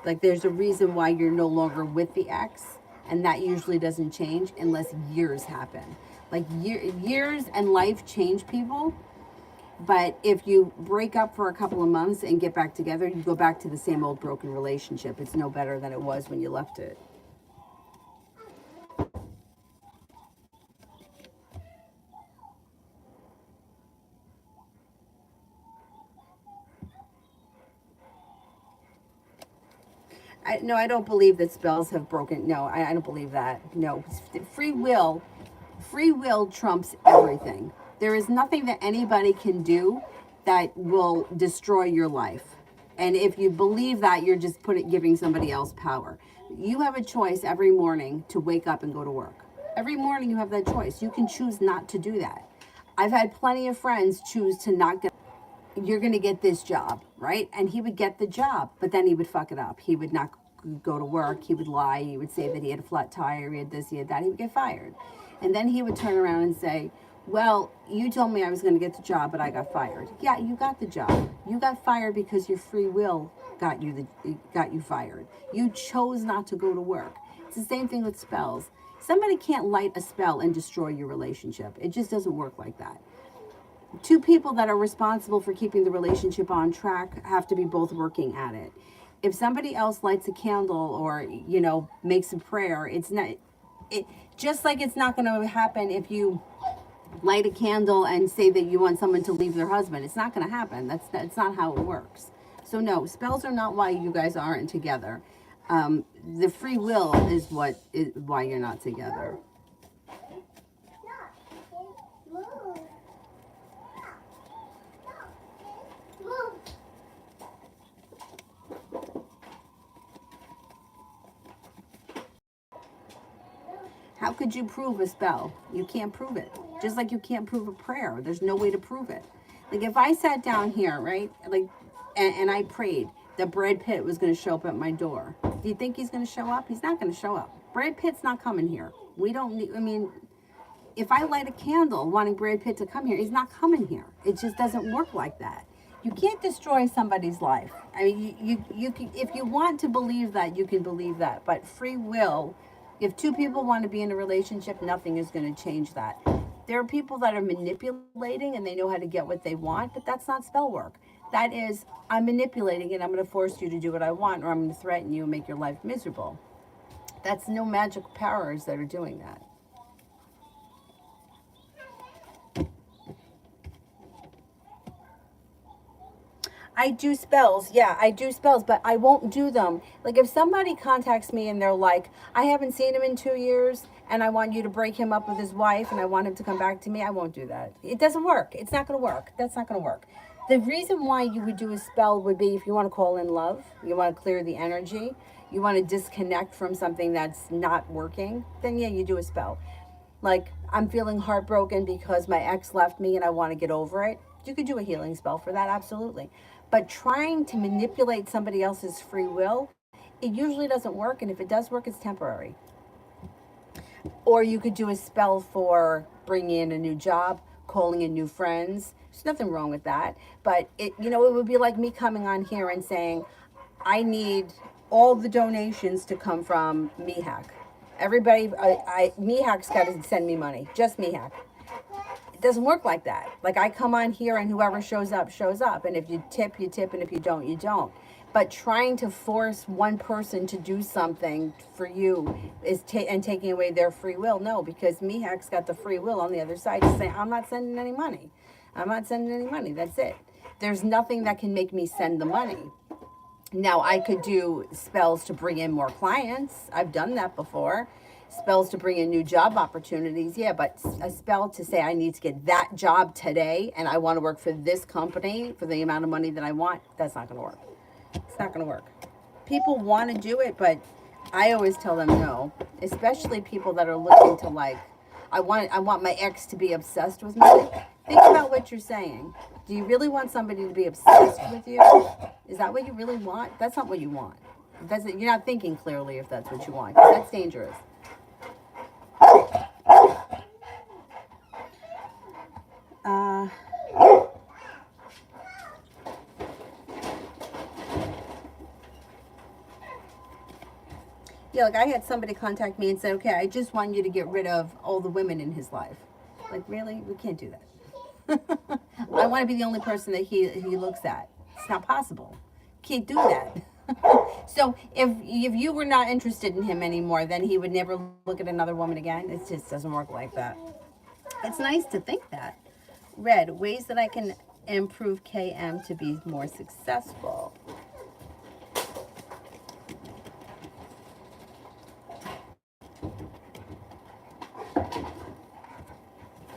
Like there's a reason why you're no longer with the ex, and that usually doesn't change unless years happen. Like years and life change people. But if you break up for a couple of months and get back together, you go back to the same old broken relationship. It's no better than it was when you left it. No, I don't believe that spells have broken. No, I don't believe that. No, free will trumps everything. There is nothing that anybody can do that will destroy your life. And if you believe that, you're just giving somebody else power. You have a choice every morning to wake up and go to work. Every morning you have that choice. You can choose not to do that. I've had plenty of friends choose to not get, you're going to get this job, right? And he would get the job, but then he would fuck it up. He would not go to work. He would lie. He would say that he had a flat tire. He had this, he had that. He would get fired. And then he would turn around and say, well, you told me I was going to get the job, but I got fired. Yeah, you got the job. You got fired because your free will got you fired. You chose not to go to work. It's the same thing with spells. Somebody can't light a spell and destroy your relationship. It just doesn't work like that. Two people that are responsible for keeping the relationship on track have to be both working at it. If somebody else lights a candle or, you know, makes a prayer, it's not, just like it's not going to happen if you light a candle and say that you want someone to leave their husband. It's not going to happen. That's not how it works. So no, spells are not why you guys aren't together. The free will is why you're not together. How could you prove a spell? You can't prove it. Just like you can't prove a prayer. There's no way to prove it. Like if I sat down here, right, like, and I prayed that Brad Pitt was going to show up at my door. Do you think he's going to show up? He's not going to show up. Brad Pitt's not coming here. We don't need, I mean, if I light a candle wanting Brad Pitt to come here, he's not coming here. It just doesn't work like that. You can't destroy somebody's life. I mean, you can, if you want to believe that, you can believe that. But free will, if two people want to be in a relationship, nothing is going to change that. There are people that are manipulating and they know how to get what they want, but that's not spell work. That is, I'm manipulating and I'm going to force you to do what I want, or I'm going to threaten you and make your life miserable. That's no magic powers that are doing that. I do spells. Yeah, I do spells, but I won't do them. Like if somebody contacts me and they're like, I haven't seen him in 2 years and I want you to break him up with his wife and I want him to come back to me, I won't do that. It doesn't work. It's not going to work. That's not going to work. The reason why you would do a spell would be if you want to call in love, you want to clear the energy, you want to disconnect from something that's not working, then yeah, you do a spell. Like I'm feeling heartbroken because my ex left me and I want to get over it. You could do a healing spell for that, absolutely. But trying to manipulate somebody else's free will, it usually doesn't work. And if it does work, it's temporary. Or you could do a spell for bringing in a new job, calling in new friends. There's nothing wrong with that. But it, you know, it would be like me coming on here and saying, I need all the donations to come from Mihak. Everybody, Mihak's got to send me money. Just Mihak. It doesn't work like that. Like I come on here and whoever shows up, shows up. And if you tip, you tip. And if you don't, you don't. But trying to force one person to do something for you is and taking away their free will. No, because Mihak's got the free will on the other side to say, I'm not sending any money. I'm not sending any money. That's it. There's nothing that can make me send the money. Now, I could do spells to bring in more clients. I've done that before. Spells to bring in new job opportunities. Yeah, but a spell to say I need to get that job today and I want to work for this company for the amount of money that I want, that's not going to work. It's not going to work. People want to do it, but I always tell them no, especially people that are looking to like, I want my ex to be obsessed with me. Think about what you're saying. Do you really want somebody to be obsessed with you? Is that what you really want? That's not what you want. You're not thinking clearly if that's what you want. That's dangerous. Yeah, like I had somebody contact me and say, okay, I just want you to get rid of all the women in his life. Like, really? We can't do that. I want to be the only person that he looks at. It's not possible. Can't do that. So if you were not interested in him anymore, then he would never look at another woman again. It just doesn't work like that. It's nice to think that. Red, ways that I can improve KM to be more successful.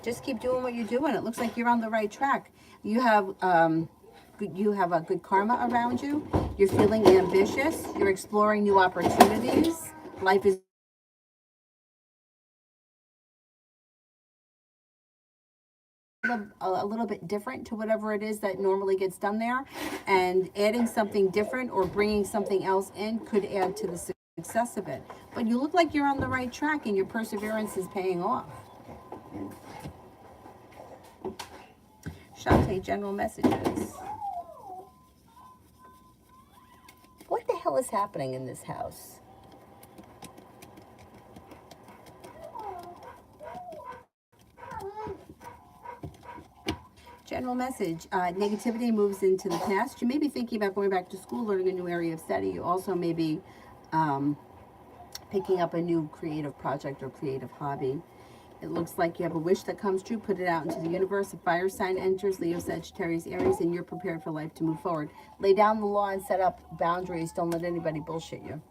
Just keep doing what you're doing. It looks like you're on the right track. You have a good karma around you. You're feeling ambitious. You're exploring new opportunities. Life is a little bit different to whatever it is that normally gets done there, and adding something different or bringing something else in could add to the success of it. But you look like you're on the right track and your perseverance is paying off. Shantae, general messages. What the hell is happening in this house? General message, negativity moves into the past. You may be thinking about going back to school, learning a new area of study. You also may be picking up a new creative project or creative hobby. It looks like you have a wish that comes true. Put it out into the universe. A fire sign enters, Leo, Sagittarius, Aries, and you're prepared for life to move forward. Lay down the law and set up boundaries. Don't let anybody bullshit you.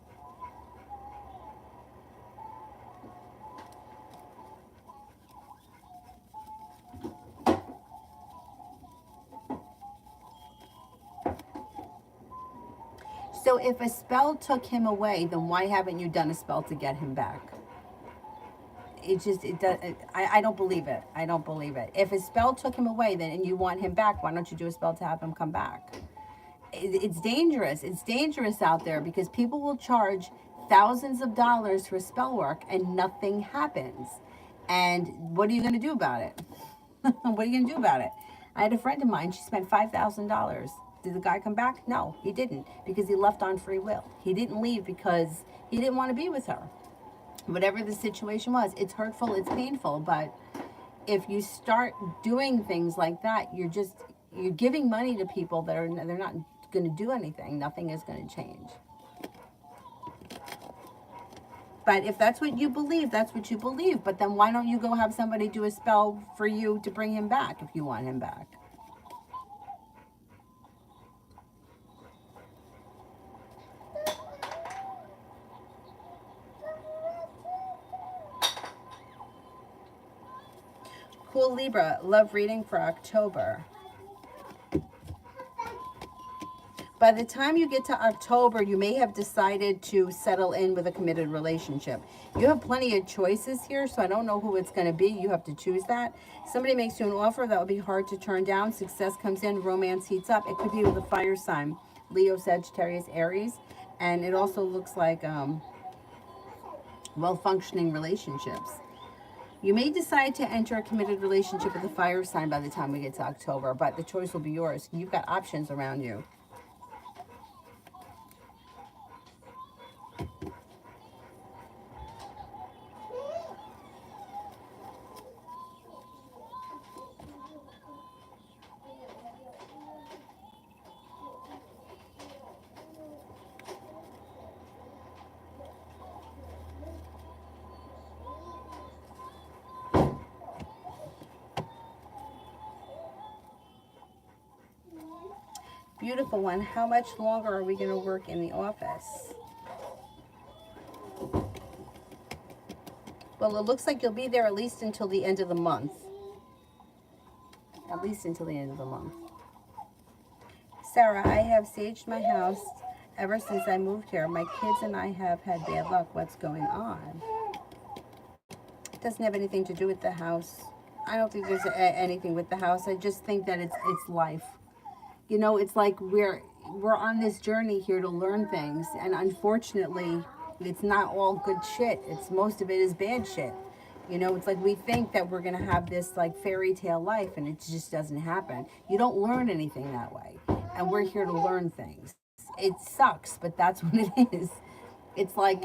So if a spell took him away, then why haven't you done a spell to get him back? it just, it does, I don't believe it. I don't believe it. If a spell took him away, then, and you want him back, why don't you do a spell to have him come back? It's dangerous. It's dangerous out there because people will charge thousands of dollars for spell work and nothing happens. And what are you going to do about it? What are you going to do about it? I had a friend of mine, she spent $5,000. Did the guy come back? No, he didn't, because he left on free will. He didn't leave because he didn't want to be with her. Whatever the situation was, it's hurtful, it's painful, but if you start doing things like that, you're giving money to people that they're not going to do anything. Nothing is going to change. But if that's what you believe, that's what you believe. But then why don't you go have somebody do a spell for you to bring him back if you want him back? Cool Libra, love reading for October. By the time you get to October, you may have decided to settle in with a committed relationship. You have plenty of choices here, so I don't know who it's going to be. You have to choose that. Somebody makes you an offer that will be hard to turn down. Success comes in, romance heats up. It could be with a fire sign, Leo, Sagittarius, Aries. And it also looks like well-functioning relationships. You may decide to enter a committed relationship with a fire sign by the time we get to October, but the choice will be yours. You've got options around you. Beautiful one, how much longer are we going to work in the office? Well, it looks like you'll be there at least until the end of the month. At least until the end of the month. Sarah, I have saged my house ever since I moved here. My kids and I have had bad luck. What's going on? It doesn't have anything to do with the house. I don't think there's anything with the house. I just think that it's life. You know, it's like we're on this journey here to learn things, and unfortunately, it's not all good shit. Most of it is bad shit. You know, it's like we think that we're gonna have this like fairy tale life, and it just doesn't happen. You don't learn anything that way, and we're here to learn things. It sucks, but that's what it is. It's like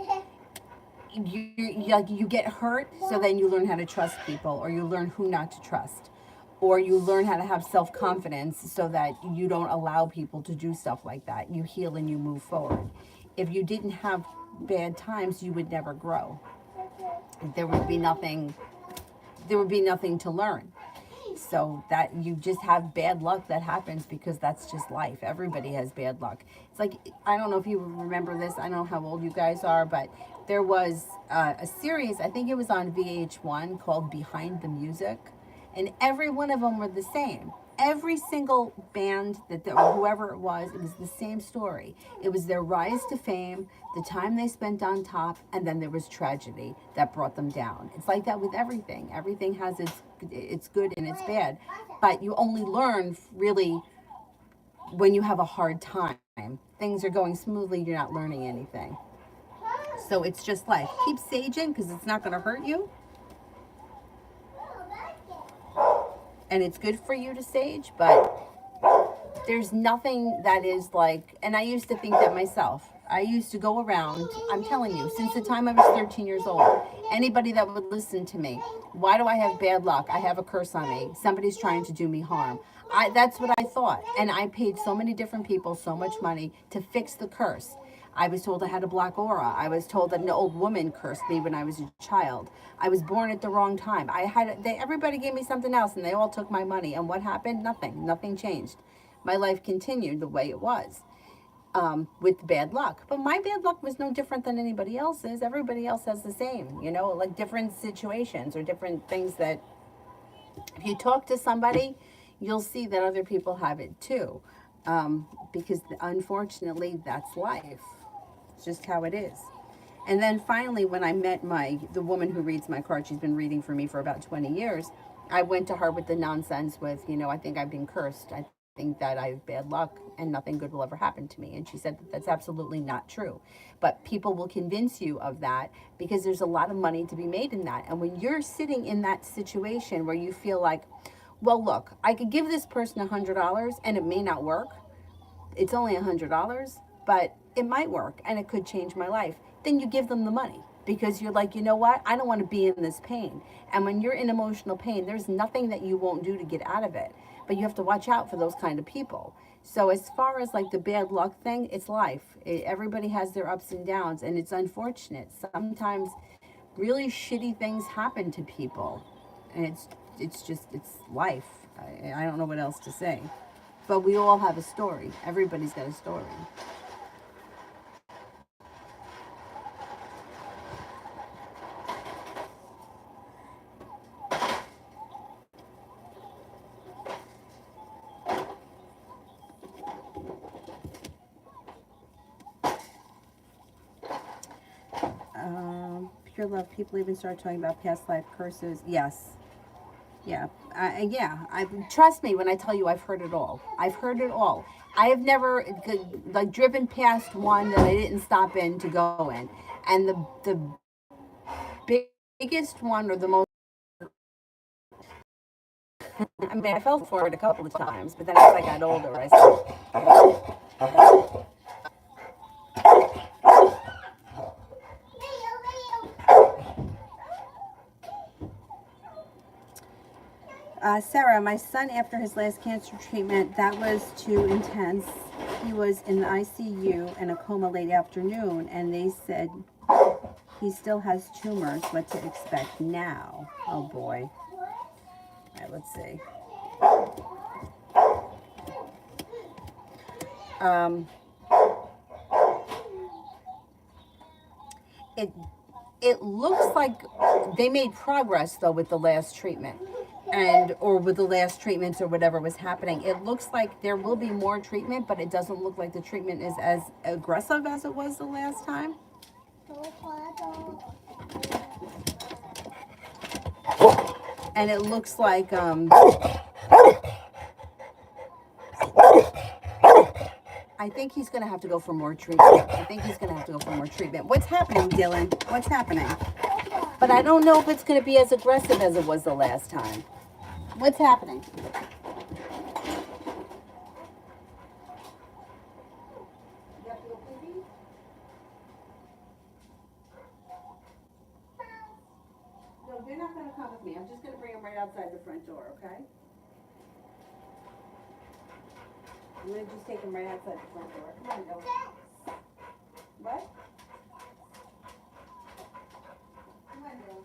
you get hurt, so then you learn how to trust people, or you learn who not to trust. Or you learn how to have self-confidence so that you don't allow people to do stuff like that. You heal and you move forward. If you didn't have bad times, you would never grow. There would be nothing to learn. So that you just have bad luck that happens because that's just life. Everybody has bad luck. It's like, I don't know if you remember this. I don't know how old you guys are, but there was a series, I think it was on VH1, called Behind the Music. And every one of them were the same. Every single band or whoever it was the same story. It was their rise to fame, the time they spent on top, and then there was tragedy that brought them down. It's like that with everything. Everything has its good and its bad. But you only learn really when you have a hard time. Things are going smoothly, you're not learning anything. So it's just life. Keep saging because it's not going to hurt you. And it's good for you to sage, but there's nothing that is like, and I used to think that myself. I used to go around, I'm telling you, since the time I was 13 years old, anybody that would listen to me, why do I have bad luck? I have a curse on me. Somebody's trying to do me harm. That's what I thought. And I paid so many different people so much money to fix the curse. I was told I had a black aura. I was told that an old woman cursed me when I was a child. I was born at the wrong time. Everybody gave me something else, and they all took my money. And what happened? Nothing. Nothing changed. My life continued the way it was, with bad luck. But my bad luck was no different than anybody else's. Everybody else has the same, you know, like different situations or different things that if you talk to somebody, you'll see that other people have it too. Because unfortunately, that's life. It's just how it is. And then finally, when I met the woman who reads my card, she's been reading for me for about 20 years. I went to her with the nonsense with, I think I've been cursed. I think that I have bad luck and nothing good will ever happen to me. And she said that that's absolutely not true. But people will convince you of that because there's a lot of money to be made in that. And when you're sitting in that situation where you feel like, well, look, I could give this person $100 and it may not work. It's only $100, but it might work and it could change my life. Then you give them the money because you're like, you know what? I don't want to be in this pain. And when you're in emotional pain, there's nothing that you won't do to get out of it. But you have to watch out for those kind of people. So as far as like the bad luck thing, it's life. Everybody has their ups and downs, and it's unfortunate. Sometimes really shitty things happen to people, and it's life. I don't know what else to say. But we all have a story. Everybody's got a story. Pure love. People even start talking about past life curses. Yes. Yeah. Yeah. Trust me when I tell you I've heard it all. I've heard it all. I have never like driven past one that I didn't stop in to go in, and the biggest one or the most. I mean, I fell for it a couple of times, but then as I got older, I said, Sarah, my son, after his last cancer treatment, that was too intense. He was in the ICU in a coma late afternoon, and they said he still has tumors. What to expect now? Oh boy. All right, let's see. Um, it it looks like they made progress though with the last treatment, and or with the last treatments or whatever was happening. It looks like there will be more treatment, but it doesn't look like the treatment is as aggressive as it was the last time. And it looks like I think he's going to have to go for more treatment. I think he's going to have to go for more treatment. What's happening, Dylan? What's happening? But I don't know if it's going to be as aggressive as it was the last time. What's happening? You have to go pee-pee? No, they're not going to come with me. I'm just going to bring them right outside the front door, okay? I'm going to just take them right outside the front door. Come on, Dylan. What? Come on, Dylan.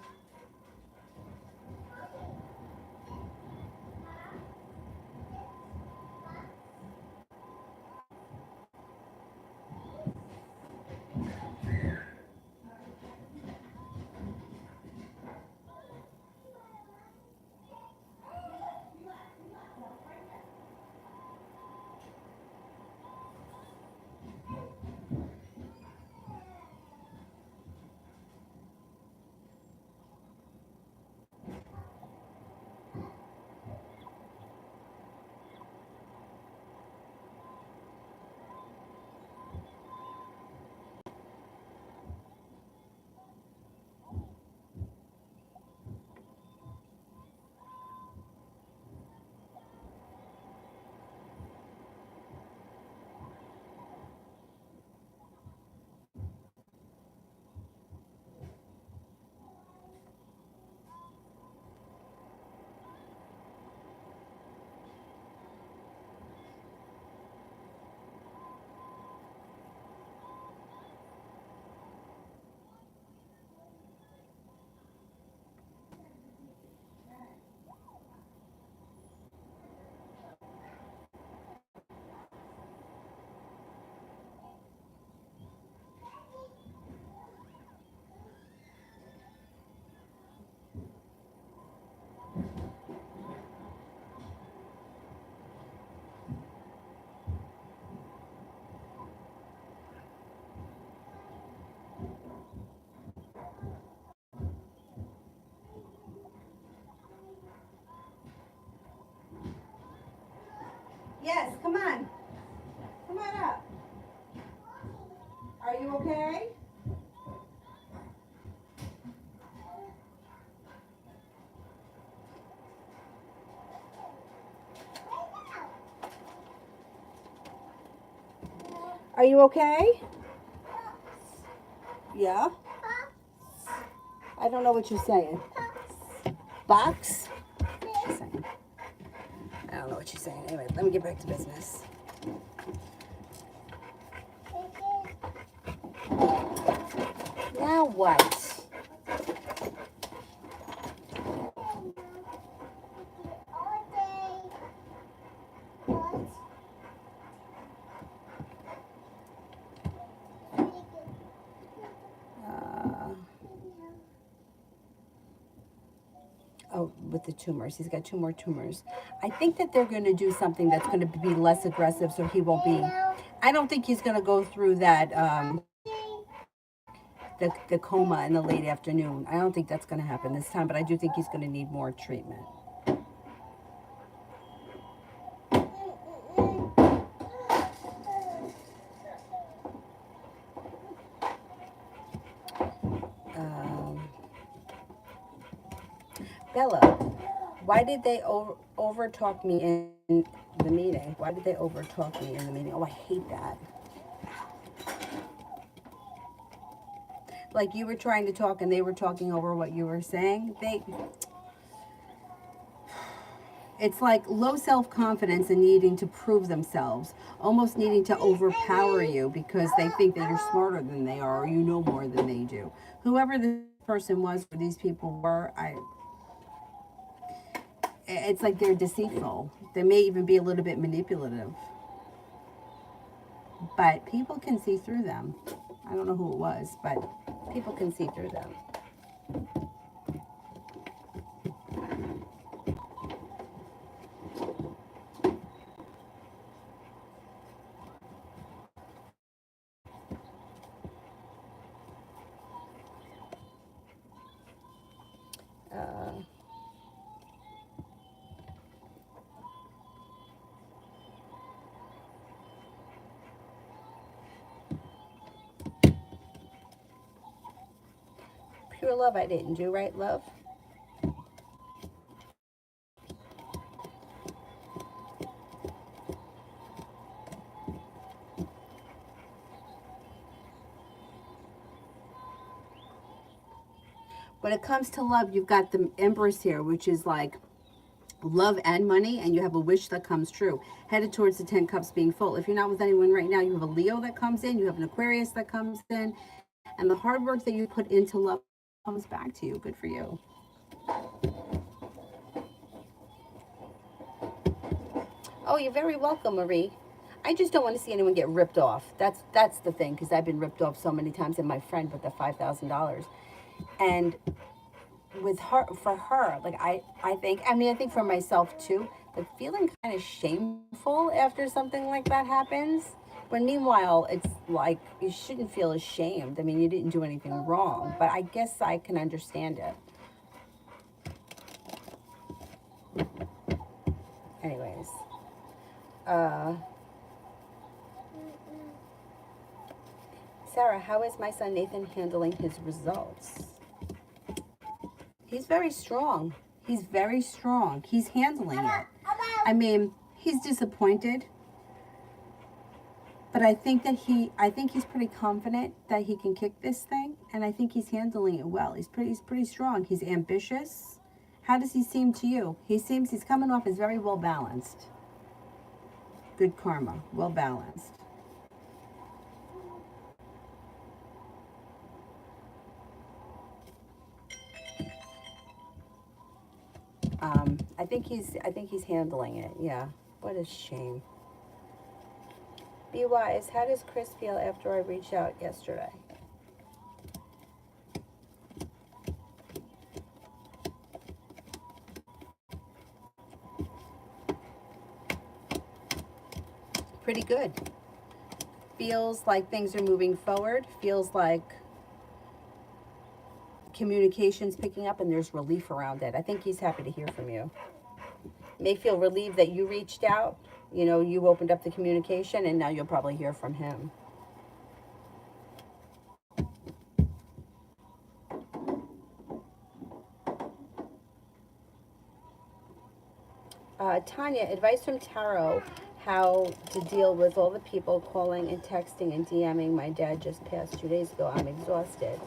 Are you okay? Yeah? I don't know what you're saying. Box? What's she saying? I don't know what she's saying. Anyway, let me get back to business. Now what? Oh, with the tumors. He's got 2 more tumors. I think that they're going to do something that's going to be less aggressive so he won't be... I don't think he's going to go through that, the coma in the late afternoon. I don't think that's going to happen this time, but I do think he's going to need more treatment. Bella, why did they over talk me in the meeting? Why did they over talk me in the meeting? Oh, I hate that. Like you were trying to talk and they were talking over what you were saying. It's like low self-confidence and needing to prove themselves, almost needing to overpower you because they think that you're smarter than they are or you know more than they do. Whoever this person was or these people were, it's like they're deceitful. They may even be a little bit manipulative. But people can see through them. I don't know who it was, but people can see through them. Pure love I didn't do, right, love? When it comes to love, you've got the Empress here, which is like love and money, and you have a wish that comes true. Headed towards the 10 cups being full. If you're not with anyone right now, you have a Leo that comes in, you have an Aquarius that comes in, and the hard work that you put into love comes back to you. Good for you. Oh, you're very welcome, Marie. I just don't want to see anyone get ripped off. That's the thing, because I've been ripped off so many times, and my friend with the $5,000. And with her, for her, like I think for myself too, but feeling kind of shameful after something like that happens, when meanwhile it's like you shouldn't feel ashamed. I mean, you didn't do anything wrong, but I guess I can understand it. Anyways, Sarah, how is my son Nathan handling his results? He's very strong. He's very strong. He's handling it. I mean, he's disappointed, but I think he's pretty confident that he can kick this thing, and I think he's handling it well. He's pretty strong. He's ambitious. How does he seem to you? He's coming off as very well balanced. Good karma, well balanced. I think he's handling it. Yeah. What a shame. Be wise. How does Chris feel after I reached out yesterday? Pretty good. Feels like things are moving forward. Feels like communication's picking up and there's relief around it. I think he's happy to hear from you. May feel relieved that you reached out. You know, you opened up the communication, and now you'll probably hear from him. Tanya, advice from Tarot. how to deal with all the people calling and texting and DMing. My dad just passed 2 days ago. I'm exhausted.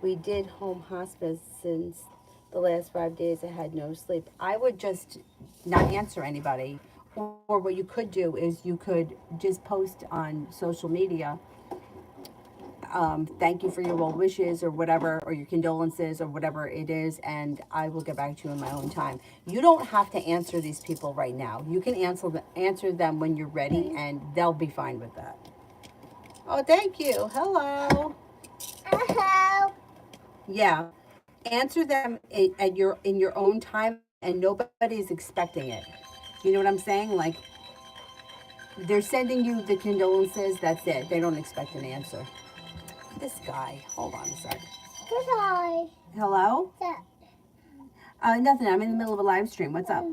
We did home hospice since the last 5 days. I had no sleep. I would just not answer anybody. Or what you could do is you could just post on social media, thank you for your well wishes or whatever, or your condolences or whatever it is, and I will get back to you in my own time. You don't have to answer these people right now. You can answer them when you're ready, and they'll be fine with that. Oh, thank you. Hello. Hello. Yeah, answer them at your in your own time, and nobody's expecting it. You know what I'm saying? Like, they're sending you the condolences. That's it. They don't expect an answer. This guy. Hold on a sec. Goodbye. Hello? Nothing. I'm in the middle of a live stream. What's up?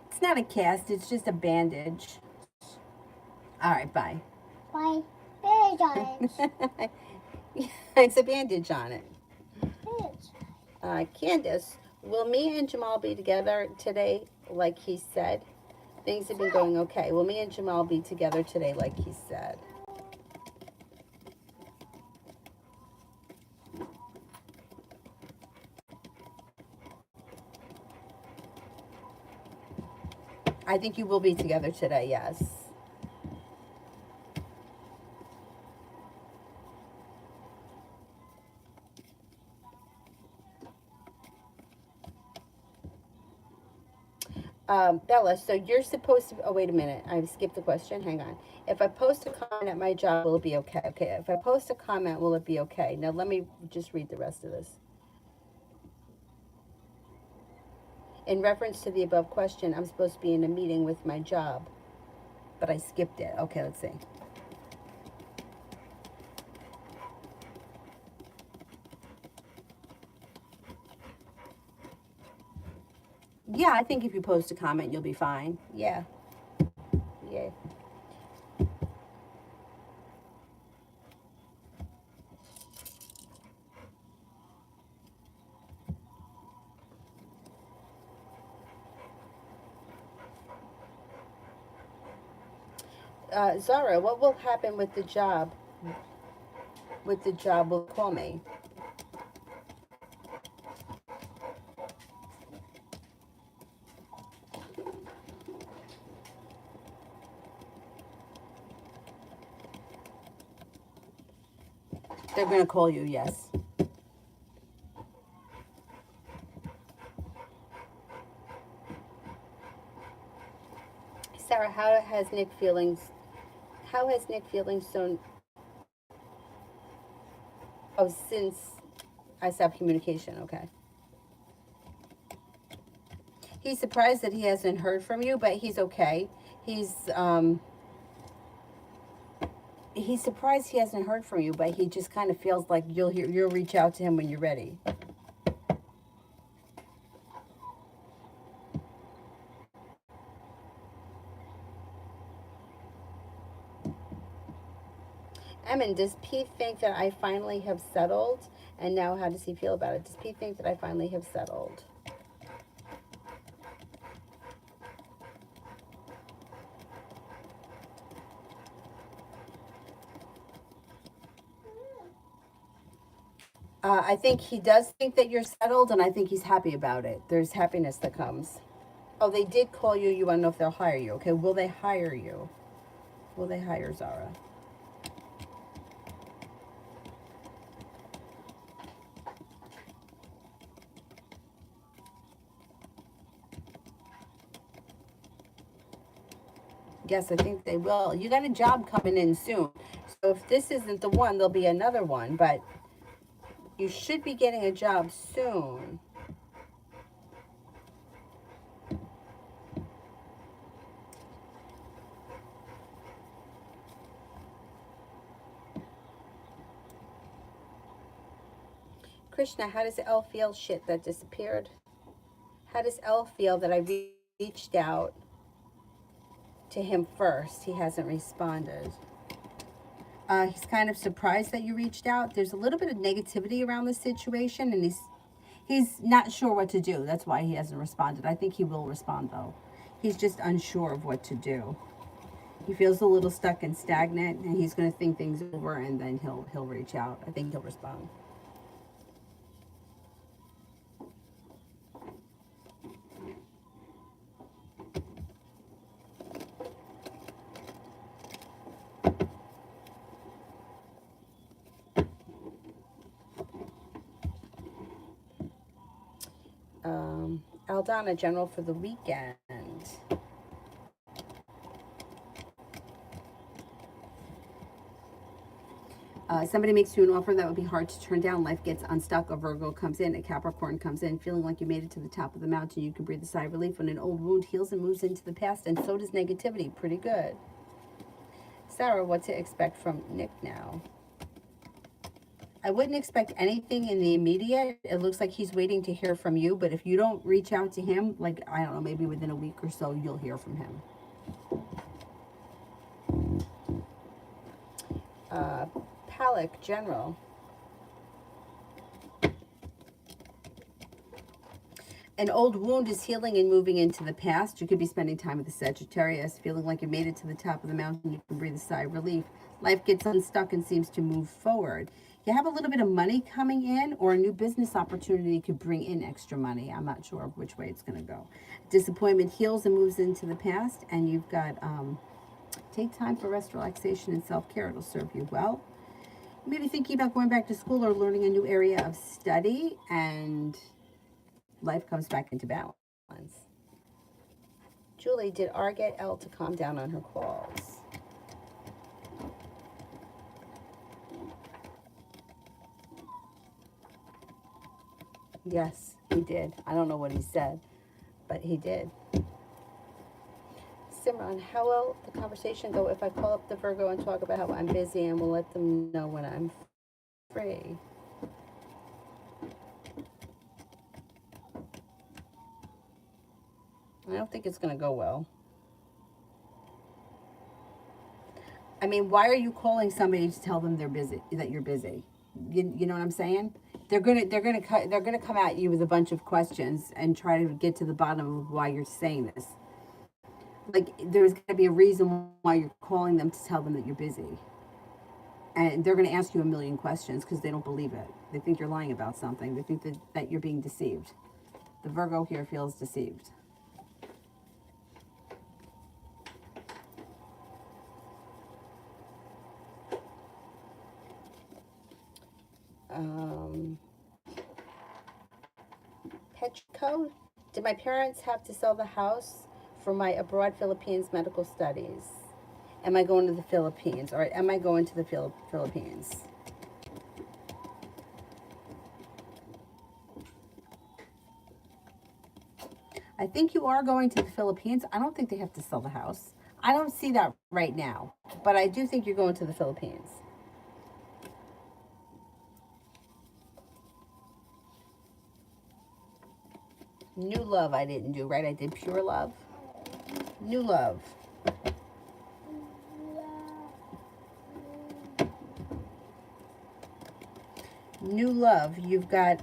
It's not a cast. It's just a bandage. All right. Bye. Bye. Bandage. It's a bandage on it. Candace, will me and Jamal be together today like he said? Things have been going okay. Will me and Jamal be together today like he said? I think you will be together today, yes. Bella, so you're supposed to, oh, wait a minute. I skipped the question. Hang on. If I post a comment at my job, will it be okay? Okay, if I post a comment, will it be okay? Now, let me just read the rest of this. In reference to the above question, I'm supposed to be in a meeting with my job, but I skipped it. Okay, let's see. Yeah, I think if you post a comment, you'll be fine. Yeah. Yeah. Zara, what will happen with the job? With the job, will call me. They're going to call you, yes. Sarah, how has Nick feeling so, oh, since I stopped communication, okay. He's surprised that he hasn't heard from you, but he's okay. He's surprised he hasn't heard from you, but he just kind of feels like you'll reach out to him when you're ready. Emin, does Pete think that I finally have settled? And now how does he feel about it? Does Pete think that I finally have settled? I think he does think that you're settled, and I think he's happy about it. There's happiness that comes. Oh, they did call you. You want to know if they'll hire you. Okay, will they hire you? Will they hire Zara? Yes, I think they will. You got a job coming in soon. So if this isn't the one, there'll be another one. But you should be getting a job soon. Krishna, how does Elle feel? Shit, that disappeared. How does Elle feel that I reached out to him first? He hasn't responded. He's kind of surprised that you reached out. There's a little bit of negativity around the situation, and He's not sure what to do. That's why he hasn't responded. I think he will respond though. He's just unsure of what to do. He feels a little stuck and stagnant, and he's going to think things over, and then he'll reach out. I think he'll respond. Aldana, general for the weekend. Somebody makes you an offer that would be hard to turn down. Life gets unstuck. A Virgo comes in. A Capricorn comes in. Feeling like you made it to the top of the mountain. You can breathe a sigh of relief when an old wound heals and moves into the past. And so does negativity. Pretty good. Sarah, what to expect from Nick now? I wouldn't expect anything in the immediate. It looks like he's waiting to hear from you. But if you don't reach out to him, like, I don't know, maybe within a week or so, you'll hear from him. Palak, general. An old wound is healing and moving into the past. You could be spending time with the Sagittarius, feeling like you made it to the top of the mountain. You can breathe a sigh of relief. Life gets unstuck and seems to move forward. You have a little bit of money coming in, or a new business opportunity could bring in extra money. I'm not sure which way it's going to go. Disappointment heals and moves into the past, and you've got take time for rest, relaxation, and self-care. It'll serve you well. Maybe thinking about going back to school or learning a new area of study, and life comes back into balance. Julie, did R get L to calm down on her calls? Yes, he did. I don't know what he said, but he did. Simran, how will the conversation go if I call up the Virgo and talk about how I'm busy and will let them know when I'm free? I don't think it's going to go well. I mean, why are you calling somebody to tell them they're busy, that you're busy? You know what I'm saying? They're gonna come at you with a bunch of questions and try to get to the bottom of why you're saying this. Like, there's going to be a reason why you're calling them to tell them that you're busy. And they're going to ask you a million questions because they don't believe it. They think you're lying about something. They think that you're being deceived. The Virgo here feels deceived. Petco, did my parents have to sell the house for my abroad Philippines medical studies? Am I going to the Philippines? Or am I going to the Philippines? I think you are going to the Philippines. I don't think they have to sell the house. I don't see that right now. But I do think you're going to the Philippines. New love I didn't do, right? I did pure love. New love. New love. You've got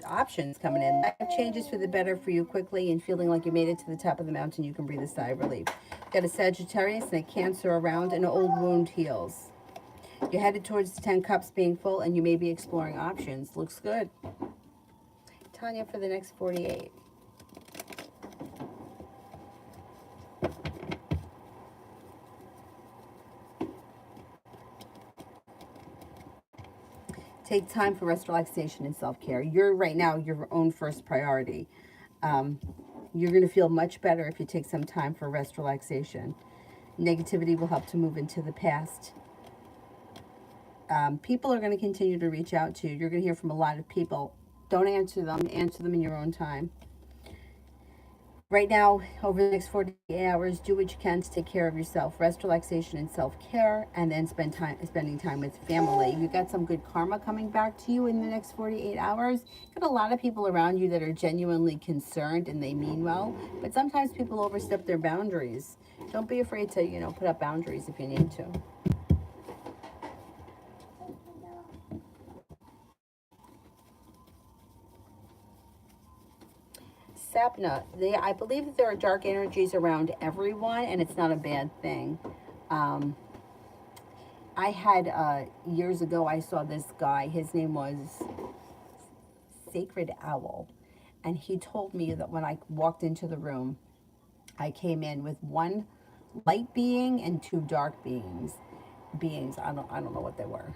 options coming in. Life changes for the better for you quickly, and feeling like you made it to the top of the mountain, you can breathe a sigh of relief. Got a Sagittarius and a Cancer around, and an old wound heals. You're headed towards the 10 cups being full, and you may be exploring options. Looks good. Tanya for the next 48. Take time for rest, relaxation, and self-care. You're right now your own first priority. You're going to feel much better if you take some time for rest, relaxation. Negativity will help to move into the past. People are going to continue to reach out to you. You're going to hear from a lot of people. Don't answer them. Answer them in your own time. Right now, over the next 48 hours, do what you can to take care of yourself. Rest, relaxation, and self-care, and then spending time with family. You got some good karma coming back to you in the next 48 hours. You got a lot of people around you that are genuinely concerned, and they mean well. But sometimes people overstep their boundaries. Don't be afraid to, put up boundaries if you need to. Sapna, I believe that there are dark energies around everyone, and it's not a bad thing. Um, I had years ago, I saw this guy. His name was Sacred Owl, and he told me that when I walked into the room, I came in with one light being and two dark beings. I don't know what they were.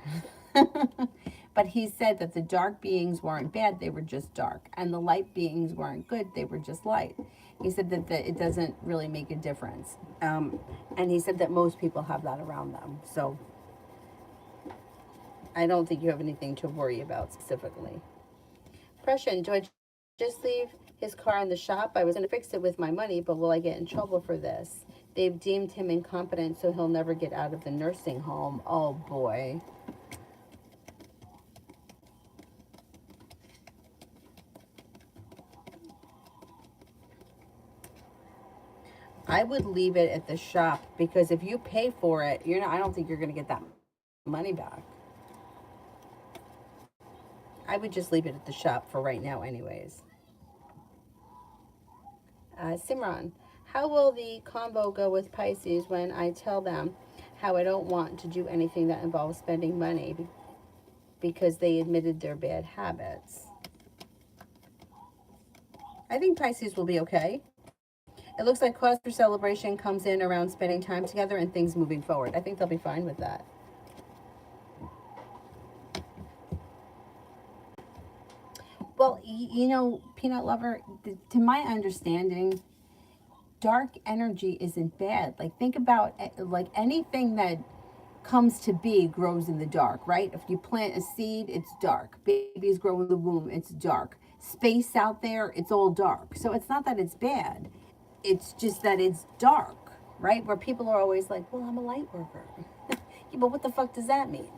But he said that the dark beings weren't bad, they were just dark. And the light beings weren't good, they were just light. He said that it doesn't really make a difference. And he said that most people have that around them. So I don't think you have anything to worry about specifically. Pressure, do I just leave his car in the shop? I was going to fix it with my money, but will I get in trouble for this? They've deemed him incompetent, so he'll never get out of the nursing home. Oh boy. I would leave it at the shop, because if you pay for it, I don't think you're going to get that money back. I would just leave it at the shop for right now anyways. Simran, how will the combo go with Pisces when I tell them how I don't want to do anything that involves spending money because they admitted their bad habits? I think Pisces will be okay. It looks like cause for celebration comes in around spending time together and things moving forward. I think they'll be fine with that. Well, Peanut Lover, to my understanding, dark energy isn't bad. Like, think about like anything that comes to be grows in the dark, right? If you plant a seed, it's dark. Babies grow in the womb, it's dark. Space out there, it's all dark. So it's not that it's bad. It's just that it's dark, right? Where people are always like, well, I'm a light worker. Yeah, but what the fuck does that mean?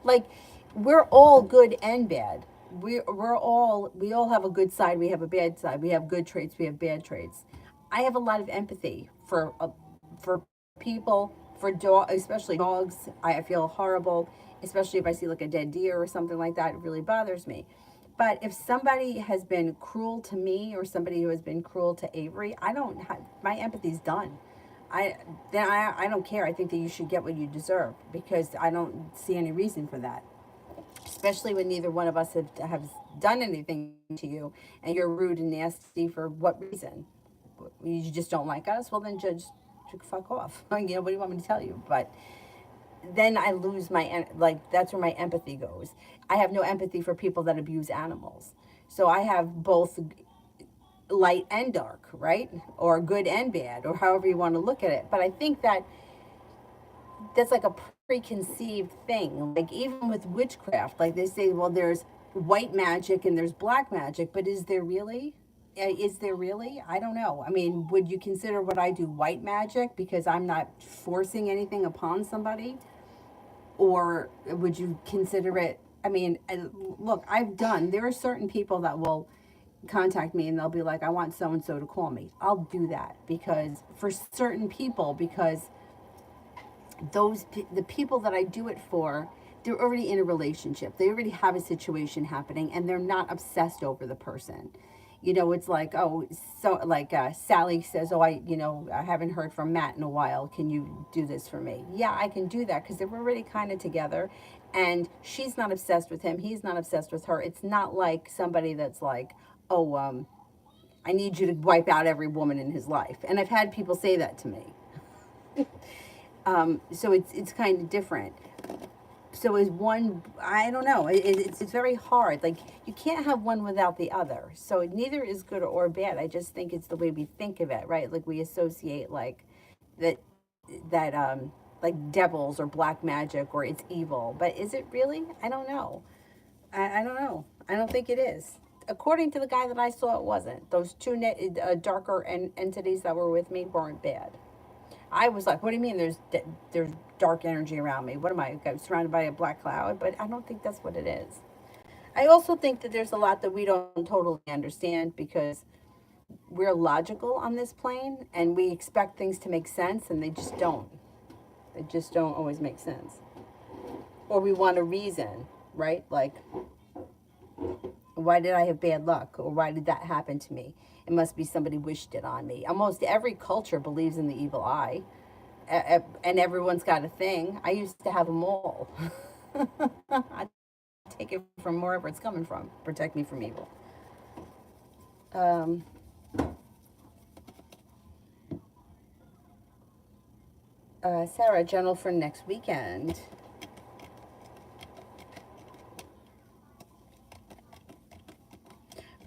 Like, we're all good and bad. We all have a good side, we have a bad side. We have good traits, we have bad traits. I have a lot of empathy for people, for especially dogs. I feel horrible, especially if I see like a dead deer or something like that. It really bothers me. But if somebody has been cruel to me, or somebody who has been cruel to Avery, my empathy's done. I don't care. I think that you should get what you deserve, because I don't see any reason for that. Especially when neither one of us have done anything to you, and you're rude and nasty for what reason? You just don't like us? Well, then just fuck off. What do you want me to tell you? But then I lose that's where my empathy goes. I have no empathy for people that abuse animals. So I have both light and dark, right? Or good and bad, or however you want to look at it. But I think that's like a preconceived thing. Like, even with witchcraft, like they say, well, there's white magic and there's black magic, but is there really? Is there really? I don't know. I mean, would you consider what I do white magic because I'm not forcing anything upon somebody? Or would you consider it? I mean, look, there are certain people that will contact me and they'll be like, I want so and so to call me. I'll do that, because for certain people, because the people that I do it for, they're already in a relationship. They already have a situation happening, and they're not obsessed over the person. It's like, oh, so like Sally says, oh, I haven't heard from Matt in a while. Can you do this for me? Yeah, I can do that, because they're already kind of together, and she's not obsessed with him. He's not obsessed with her. It's not like somebody that's like, oh, I need you to wipe out every woman in his life. And I've had people say that to me. So it's kind of different. So is one, I don't know, it's very hard. Like, you can't have one without the other. So neither is good or bad. I just think it's the way we think of it, right? Like, we associate like that like devils or black magic, or it's evil. But is it really? I don't know. I don't know. I don't think it is. According to the guy that I saw, it wasn't. Those two darker entities that were with me weren't bad. I was like, what do you mean there's dark energy around me? What am I, surrounded by a black cloud? But I don't think that's what it is. I also think that there's a lot that we don't totally understand, because we're logical on this plane, and we expect things to make sense, and they just don't. They just don't always make sense. Or we want a reason, right? Like, Why did I have bad luck? Or why did that happen to me? It must be somebody wished it on me. Almost every culture believes in the evil eye, and everyone's got a thing. I used to have them all. I take it from wherever it's coming from. Protect me from evil. Um, Sarah, journal for next weekend.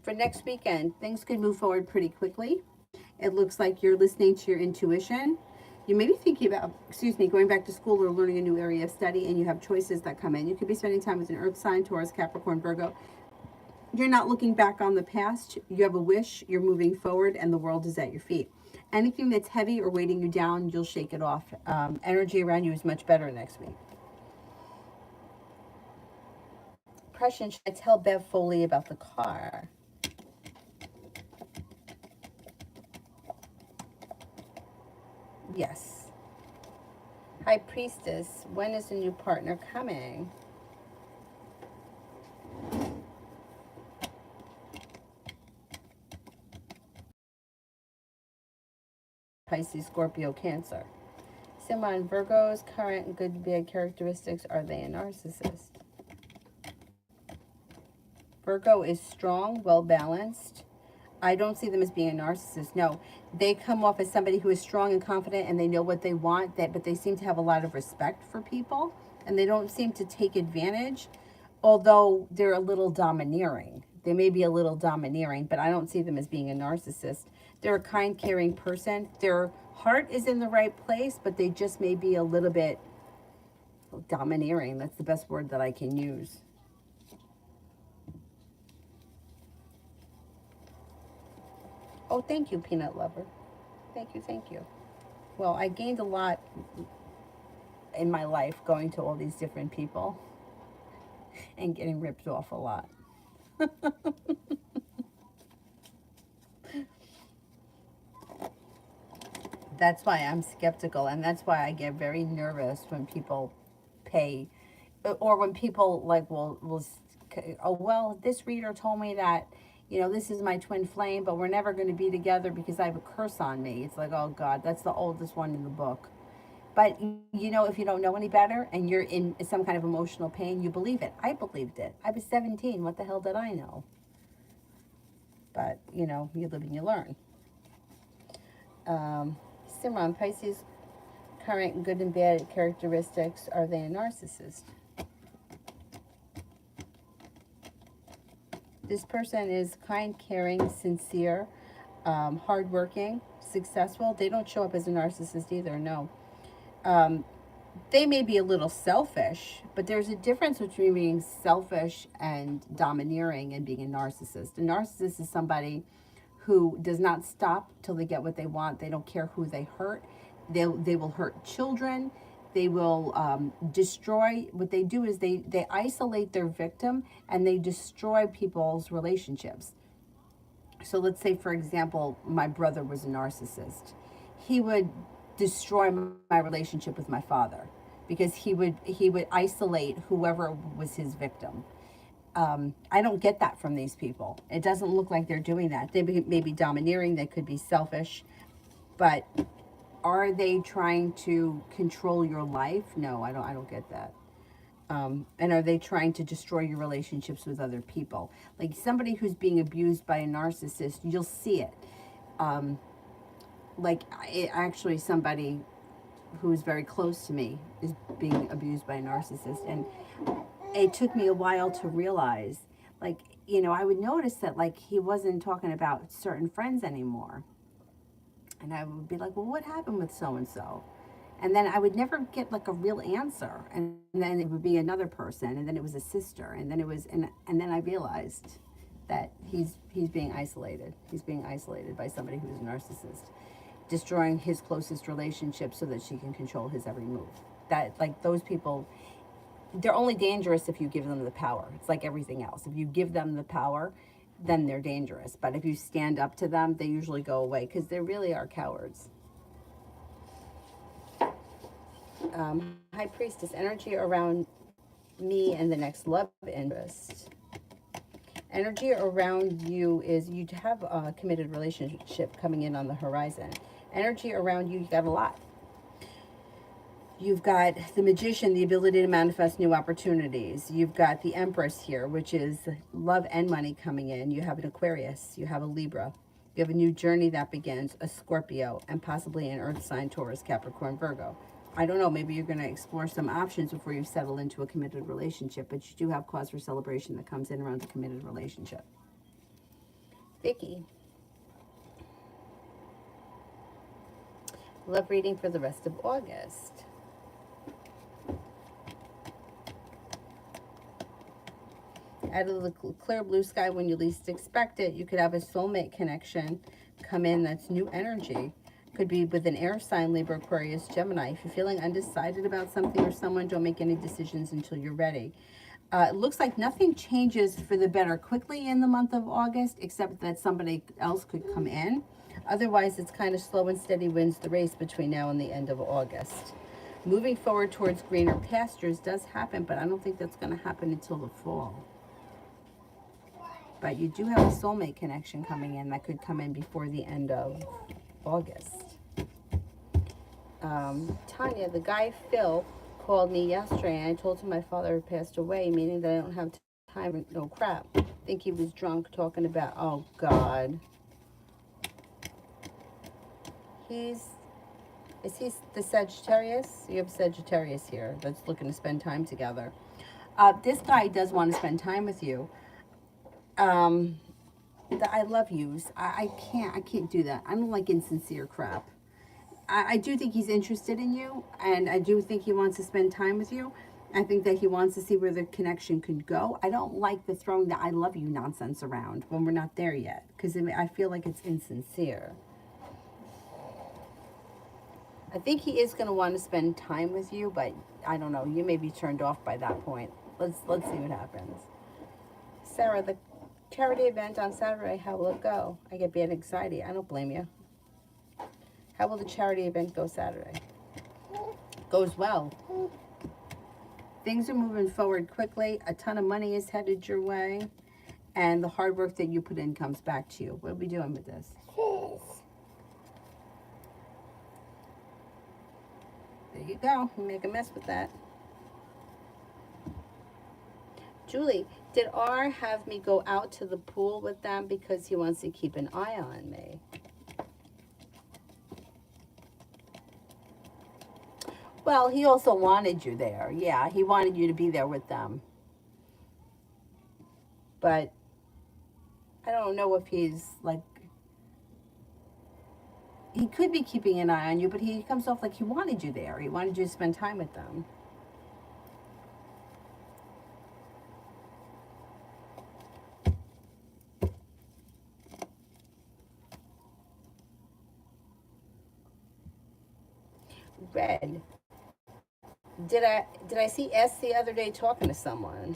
For next weekend, things could move forward pretty quickly. It looks like you're listening to your intuition. You may be thinking about, going back to school or learning a new area of study, and you have choices that come in. You could be spending time with an earth sign, Taurus, Capricorn, Virgo. You're not looking back on the past. You have a wish, you're moving forward, and the world is at your feet. Anything that's heavy or weighting you down, you'll shake it off. Energy around you is much better next week. Impression, should I tell Bev Foley about the car? Yes. High Priestess, when is the new partner coming? Pisces, Scorpio, Cancer. Simon, Virgo's current good bad characteristics, are they a narcissist? Virgo is strong, well balanced. I don't see them as being a narcissist. No, they come off as somebody who is strong and confident, and they know what they want, but they seem to have a lot of respect for people, and they don't seem to take advantage, although they're a little domineering. They may be a little domineering, but I don't see them as being a narcissist. They're a kind, caring person. Their heart is in the right place, but they just may be a little bit domineering. That's the best word that I can use. Oh, thank you, Peanut Lover. Thank you, thank you. Well, I gained a lot in my life going to all these different people and getting ripped off a lot. That's why I'm skeptical, and that's why I get very nervous when people pay, or when people like will oh well, this reader told me that, this is my twin flame, but we're never going to be together because I have a curse on me. It's like, oh God, that's the oldest one in the book. But if you don't know any better and you're in some kind of emotional pain, you believe it. I believed it. I was 17. What the hell did I know? But you live and you learn. Simran, Pisces, current good and bad characteristics, are they a narcissist? This person is kind, caring, sincere, hardworking, successful. They don't show up as a narcissist either, no. They may be a little selfish, but there's a difference between being selfish and domineering and being a narcissist. A narcissist is somebody who does not stop till they get what they want. They don't care who they hurt. They will hurt children. They will destroy. What they do is they isolate their victim, and they destroy people's relationships. So let's say, for example, my brother was a narcissist. He would destroy my relationship with my father because he would isolate whoever was his victim. I don't get that from these people. It doesn't look like they're doing that. They may be domineering. They could be selfish, but are they trying to control your life? No, I don't get that. And are they trying to destroy your relationships with other people? Like somebody who's being abused by a narcissist, you'll see it. Actually, somebody who's very close to me is being abused by a narcissist, and it took me a while to realize, I would notice that, he wasn't talking about certain friends anymore. And I would be like, well, what happened with so-and-so? And then I would never get, a real answer. And then it would be another person, and then it was a sister, and then it was, and then I realized that he's being isolated. He's being isolated by somebody who's a narcissist, destroying his closest relationship so that she can control his every move. That, those people, they're only dangerous if you give them the power. It's like everything else. If you give them the power, then they're dangerous. But if you stand up to them, they usually go away because they really are cowards. High Priestess, energy around me and the next love interest. Energy around you is you have a committed relationship coming in on the horizon. Energy around you, you got a lot. You've got the Magician, the ability to manifest new opportunities. You've got the Empress here, which is love and money coming in. You have an Aquarius. You have a Libra. You have a new journey that begins, a Scorpio, and possibly an Earth sign, Taurus, Capricorn, Virgo. I don't know, maybe you're going to explore some options before you settle into a committed relationship, but you do have cause for celebration that comes in around a committed relationship. Vicky. Love reading for the rest of August. Out of the clear blue sky when you least expect it, you could have a soulmate connection come in that's new energy. Could be with an air sign, Libra, Aquarius, Gemini. If you're feeling undecided about something or someone, don't make any decisions until you're ready. It looks like nothing changes for the better quickly in the month of August, except that somebody else could come in. Otherwise, it's kind of slow and steady wins the race between now and the end of August. Moving forward towards greener pastures does happen, but I don't think that's going to happen until the fall. But you do have a soulmate connection coming in that could come in before the end of August. Tanya, the guy Phil called me yesterday and I told him my father had passed away, meaning that I don't have time. No crap. I think he was drunk talking about, oh God. Is he the Sagittarius? You have Sagittarius here that's looking to spend time together. This guy does want to spend time with you. The I love yous. I can't do that. I don't like insincere crap. I do think he's interested in you, and I do think he wants to spend time with you. I think that he wants to see where the connection could go. I don't like the throwing the I love you nonsense around when we're not there yet, because I feel like it's insincere. I think he is going to want to spend time with you, but I don't know. You may be turned off by that point. Let's see what happens. Sarah, the charity event on Saturday, how will it go? I get bad anxiety. I don't blame you. How will the charity event go Saturday? Goes well. Things are moving forward quickly. A ton of money is headed your way. And the hard work that you put in comes back to you. What are we doing with this? There you go. You make a mess with that. Julie, did R have me go out to the pool with them because he wants to keep an eye on me? Well, he also wanted you there. Yeah, he wanted you to be there with them. But I don't know if he's like, he could be keeping an eye on you, but he comes off like he wanted you there. He wanted you to spend time with them. Red. Did I see S the other day talking to someone?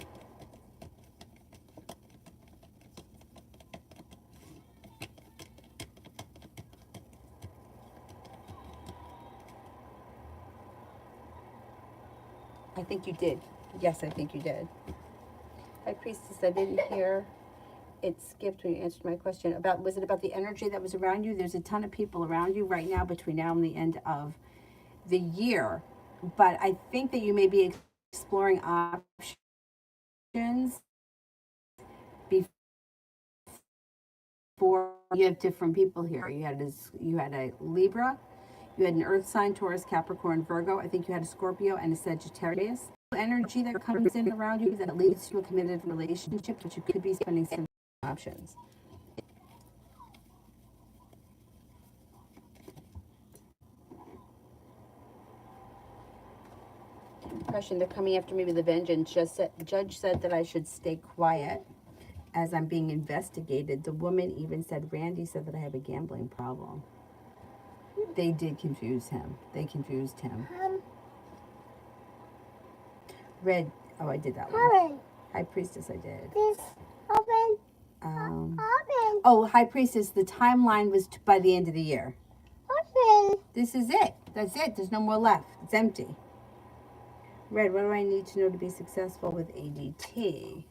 I think you did. Yes, I think you did. High Priestess, I didn't hear it skipped when you answered my question. Was it about the energy that was around you? There's a ton of people around you right now between now and the end of the year. But I think that you may be exploring options before. You have different people here. You had a Libra, you had an Earth sign, Taurus, Capricorn, Virgo. I think you had a Scorpio and a Sagittarius. Energy that comes in around you that leads to a committed relationship, but you could be spending some options. Impression they're coming after me with a vengeance. Judge said that I should stay quiet as I'm being investigated. The woman even said, Randy said that I have a gambling problem. They did confuse him. They confused him. Red. Oh, I did that one. High Priestess, I did. This open. Open. Oh, High Priestess, the timeline was by the end of the year. open. This is it. That's it. There's no more left. It's empty. Red, what do I need to know to be successful with ADT?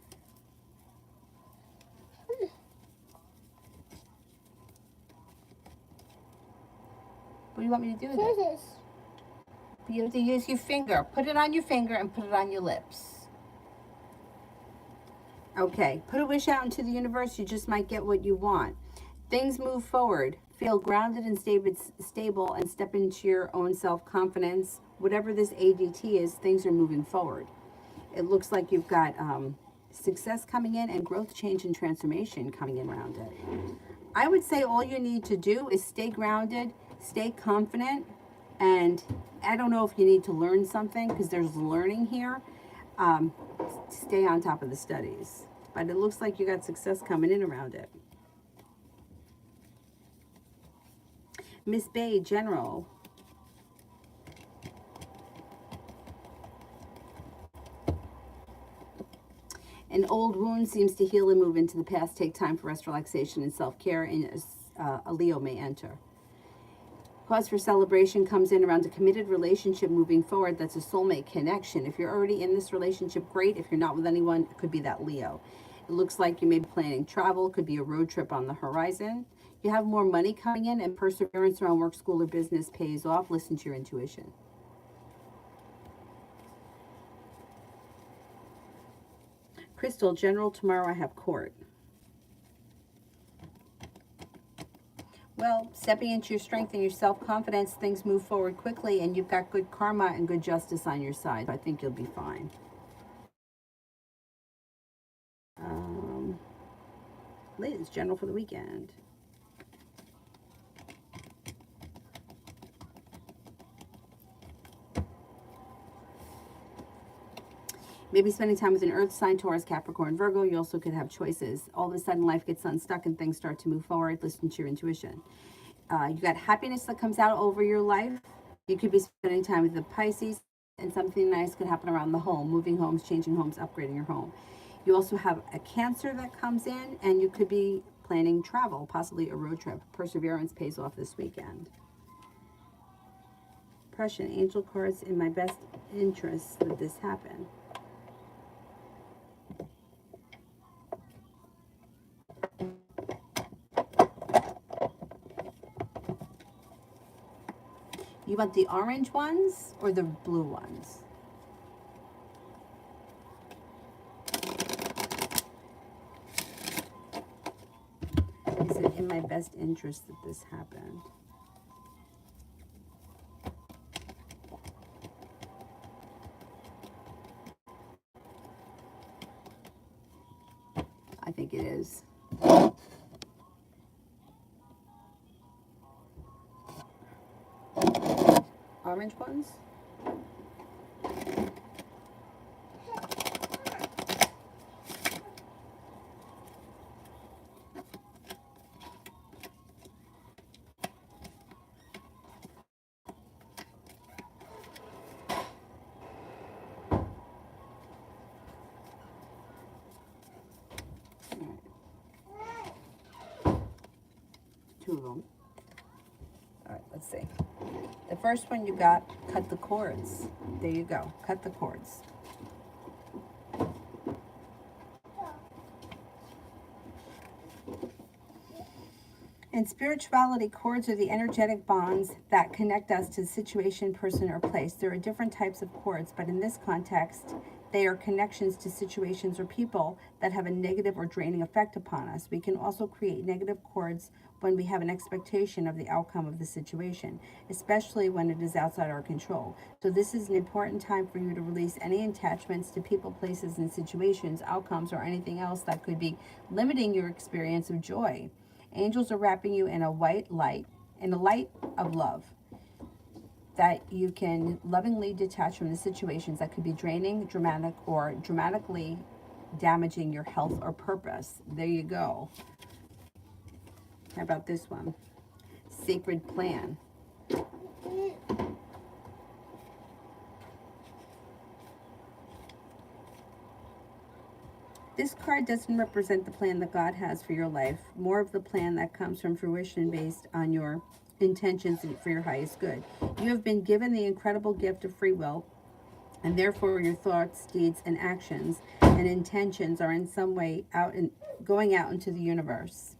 What do you want me to do with it? Scissors. You have to use your finger. Put it on your finger and put it on your lips. Okay, put a wish out into the universe. You just might get what you want. Things move forward. Feel grounded and stable and step into your own self-confidence. Whatever this ADT is, things are moving forward. It looks like you've got success coming in and growth, change, and transformation coming in around it. I would say all you need to do is stay grounded, stay confident, and I don't know if you need to learn something because there's learning here. Stay on top of the studies. But it looks like you got success coming in around it. Miss Bay, General. An old wound seems to heal and move into the past. Take time for rest, relaxation, and self-care, and a Leo may enter. Cause for celebration comes in around a committed relationship moving forward. That's a soulmate connection. If you're already in this relationship, great. If you're not with anyone, it could be that Leo. It looks like you may be planning travel. Could be a road trip on the horizon. You have more money coming in, and perseverance around work, school, or business pays off. Listen to your intuition. Crystal, General, tomorrow I have court. Well, stepping into your strength and your self-confidence, things move forward quickly, and you've got good karma and good justice on your side. I think you'll be fine. Liz, General for the weekend. Maybe spending time with an earth sign, Taurus, Capricorn, Virgo. You also could have choices. All of a sudden, life gets unstuck and things start to move forward. Listen to your intuition. You got happiness that comes out over your life. You could be spending time with the Pisces, and something nice could happen around the home. Moving homes, changing homes, upgrading your home. You also have a Cancer that comes in, and you could be planning travel, possibly a road trip. Perseverance pays off this weekend. Prussian angel cards, in my best interest that this happen. You want the orange ones or the blue ones? Is it in my best interest that this happened? I think it is. Orange ones? Two of them. All right, let's see. The first one you got, cut the cords. There you go, cut the cords. In spirituality, cords are the energetic bonds that connect us to the situation, person, or place. There are different types of cords, but in this context, they are connections to situations or people that have a negative or draining effect upon us. We can also create negative cords when we have an expectation of the outcome of the situation, especially when it is outside our control. So this is an important time for you to release any attachments to people, places, and situations, outcomes, or anything else that could be limiting your experience of joy. Angels are wrapping you in a white light, in a light of love, that you can lovingly detach from the situations that could be draining, dramatic, or dramatically damaging your health or purpose. There you go. How about this one? Sacred plan. This card doesn't represent the plan that God has for your life, more of the plan that comes from fruition based on your intentions for your highest good. You have been given the incredible gift of free will, and therefore your thoughts, deeds, and actions and intentions are in some way going out into the universe.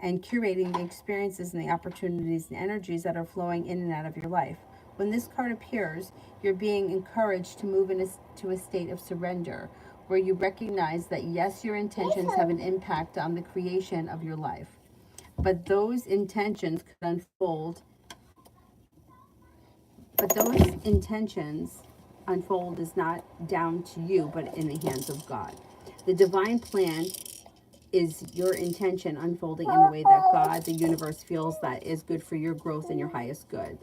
and curating the experiences and the opportunities and energies that are flowing in and out of your life. When this card appears, you're being encouraged to move into a state of surrender, where you recognize that yes, your intentions have an impact on the creation of your life, but those intentions could unfold. But those intentions unfold is not down to you, but in the hands of God. The divine plan is your intention unfolding in a way that God, the universe, feels that is good for your growth and your highest good.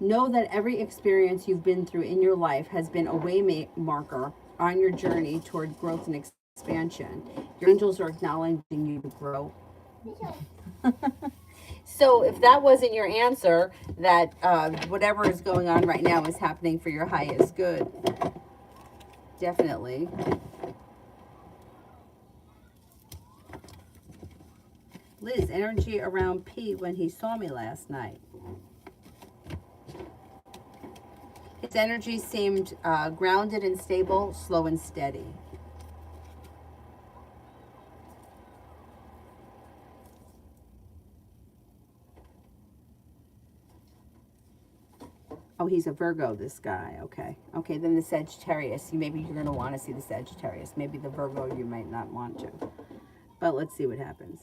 Know that every experience you've been through in your life has been a way marker on your journey toward growth and expansion. Your angels are acknowledging you to grow. So if that wasn't your answer, that whatever is going on right now is happening for your highest good. Definitely. Liz, energy around P when he saw me last night. His energy seemed grounded and stable, slow and steady. Oh, he's a Virgo, this guy. Okay. Okay, then the Sagittarius. Maybe you're going to want to see the Sagittarius. Maybe the Virgo you might not want to. But let's see what happens.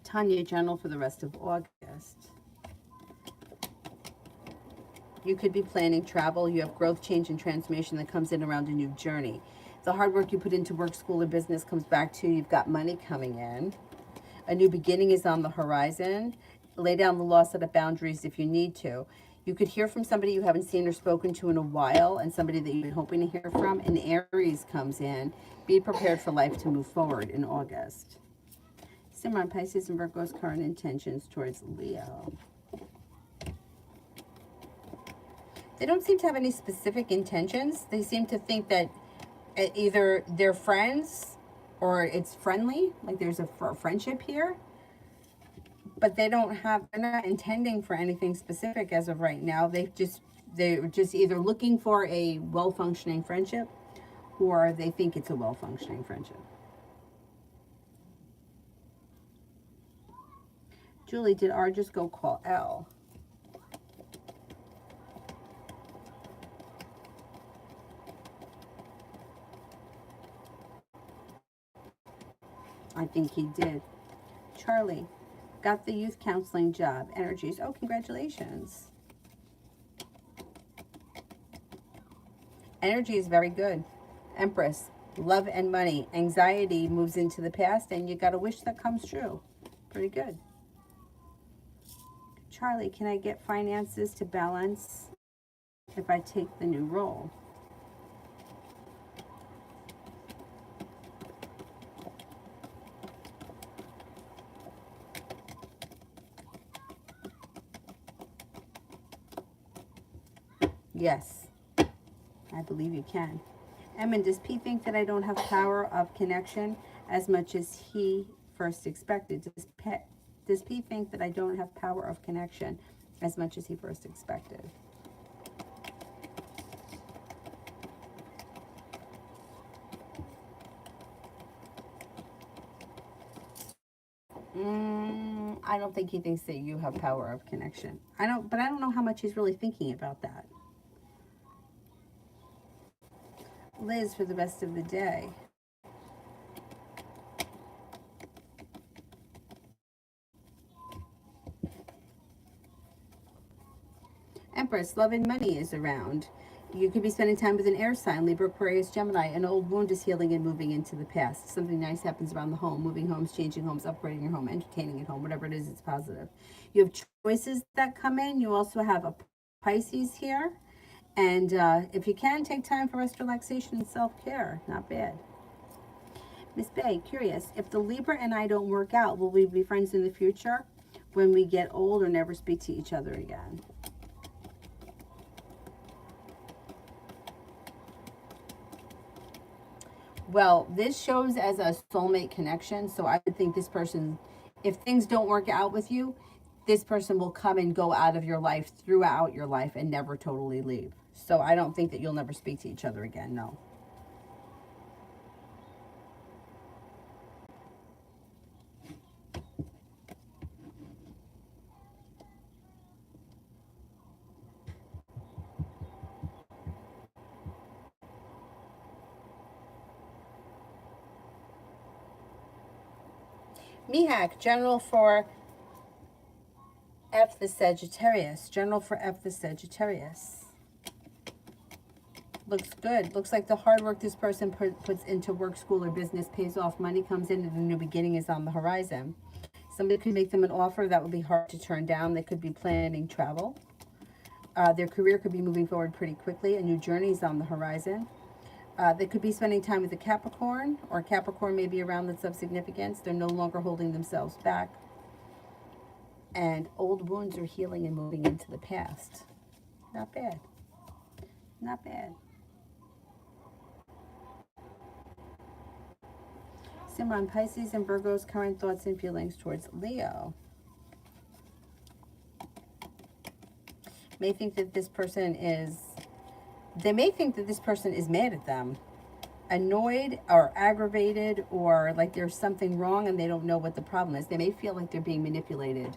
Tanya, journal for the rest of August. You could be planning travel. You have growth, change, and transformation that comes in around a new journey. The hard work you put into work, school, or business comes back to you. You've got money coming in. A new beginning is on the horizon. Lay down the law, set up boundaries if you need to. You could hear from somebody you haven't seen or spoken to in a while, and somebody that you've been hoping to hear from. And Aries comes in. Be prepared for life to move forward in August. Simran, Pisces, and Virgo's current intentions towards Leo. They don't seem to have any specific intentions. They seem to think that either they're friends or it's friendly, like there's a friendship here. But they're not intending for anything specific as of right now. They're just either looking for a well-functioning friendship or they think it's a well-functioning friendship. Julie, did R just go call L? I think he did. Charlie, got the youth counseling job. Energies. Oh, congratulations. Energy is very good. Empress, love and money. Anxiety moves into the past and you got a wish that comes true. Pretty good. Charlie, can I get finances to balance if I take the new role? Yes, I believe you can. Emin, does P think that I don't have power of connection as much as he first expected? Does P think that I don't have power of connection as much as he first expected? I don't think he thinks that you have power of connection. But I don't know how much he's really thinking about that. Liz, for the rest of the day. Empress, love and money is around. You could be spending time with an air sign, Libra, Aquarius, Gemini. An old wound is healing and moving into the past. Something nice happens around the home, moving homes, changing homes, upgrading your home, entertaining at home, whatever it is, it's positive. You have choices that come in. You also have a Pisces here. And if you can, take time for rest, relaxation, and self-care. Not bad. Miss Bay, curious, if the Libra and I don't work out, will we be friends in the future when we get old or never speak to each other again? Well, this shows as a soulmate connection. So I would think this person, if things don't work out with you, this person will come and go out of your life throughout your life and never totally leave. So I don't think that you'll never speak to each other again. No. Mihak, general for F the Sagittarius. General for F the Sagittarius. Looks good. Looks like the hard work this person puts into work, school, or business pays off. Money comes in and a new beginning is on the horizon. Somebody could make them an offer that would be hard to turn down. They could be planning travel. Their career could be moving forward pretty quickly. A new journey is on the horizon. They could be spending time with a Capricorn, or Capricorn may be around that's of significance. They're no longer holding themselves back. And old wounds are healing and moving into the past. Not bad. Not bad. Simran, Pisces and Virgo's current thoughts and feelings towards Leo. May think that this person is, they may think that this person is mad at them, annoyed or aggravated, or like there's something wrong and they don't know what the problem is. They may feel like they're being manipulated.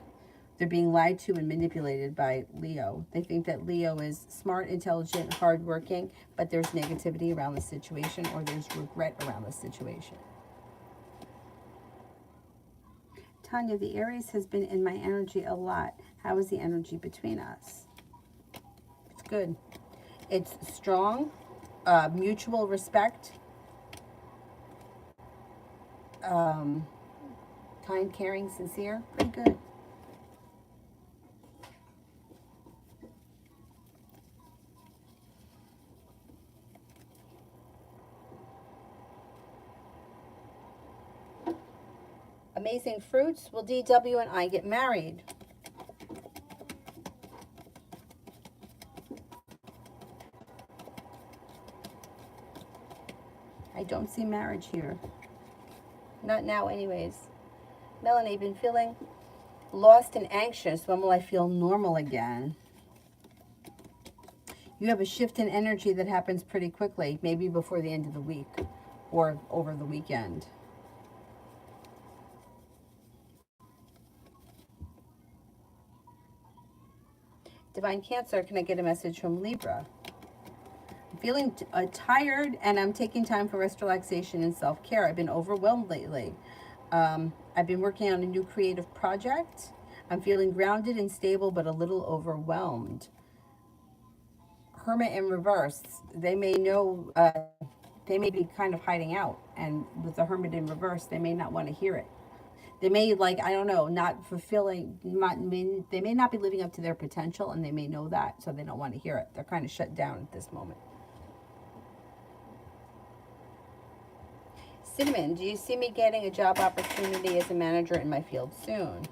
They're being lied to and manipulated by Leo. They think that Leo is smart, intelligent, hardworking, but there's negativity around the situation, or there's regret around the situation. Tanya, the Aries has been in my energy a lot. How is the energy between us? It's good. It's strong, mutual respect, kind, caring, sincere. Pretty good. Amazing fruits. Will DW and I get married? I don't see marriage here. Not now anyways. Melanie, been feeling lost and anxious. When will I feel normal again? You have a shift in energy that happens pretty quickly, maybe before the end of the week or over the weekend. Divine Cancer, can I get a message from Libra? I'm feeling tired, and I'm taking time for rest, relaxation, and self-care. I've been overwhelmed lately. I've been working on a new creative project. I'm feeling grounded and stable, but a little overwhelmed. Hermit in reverse. They may know, they may be kind of hiding out, and with the Hermit in reverse, they may not want to hear it. They may, like, I don't know, not fulfilling, they may not be living up to their potential, and they may know that, so they don't want to hear it. They're kind of shut down at this moment. Cinnamon, do you see me getting a job opportunity as a manager in my field soon?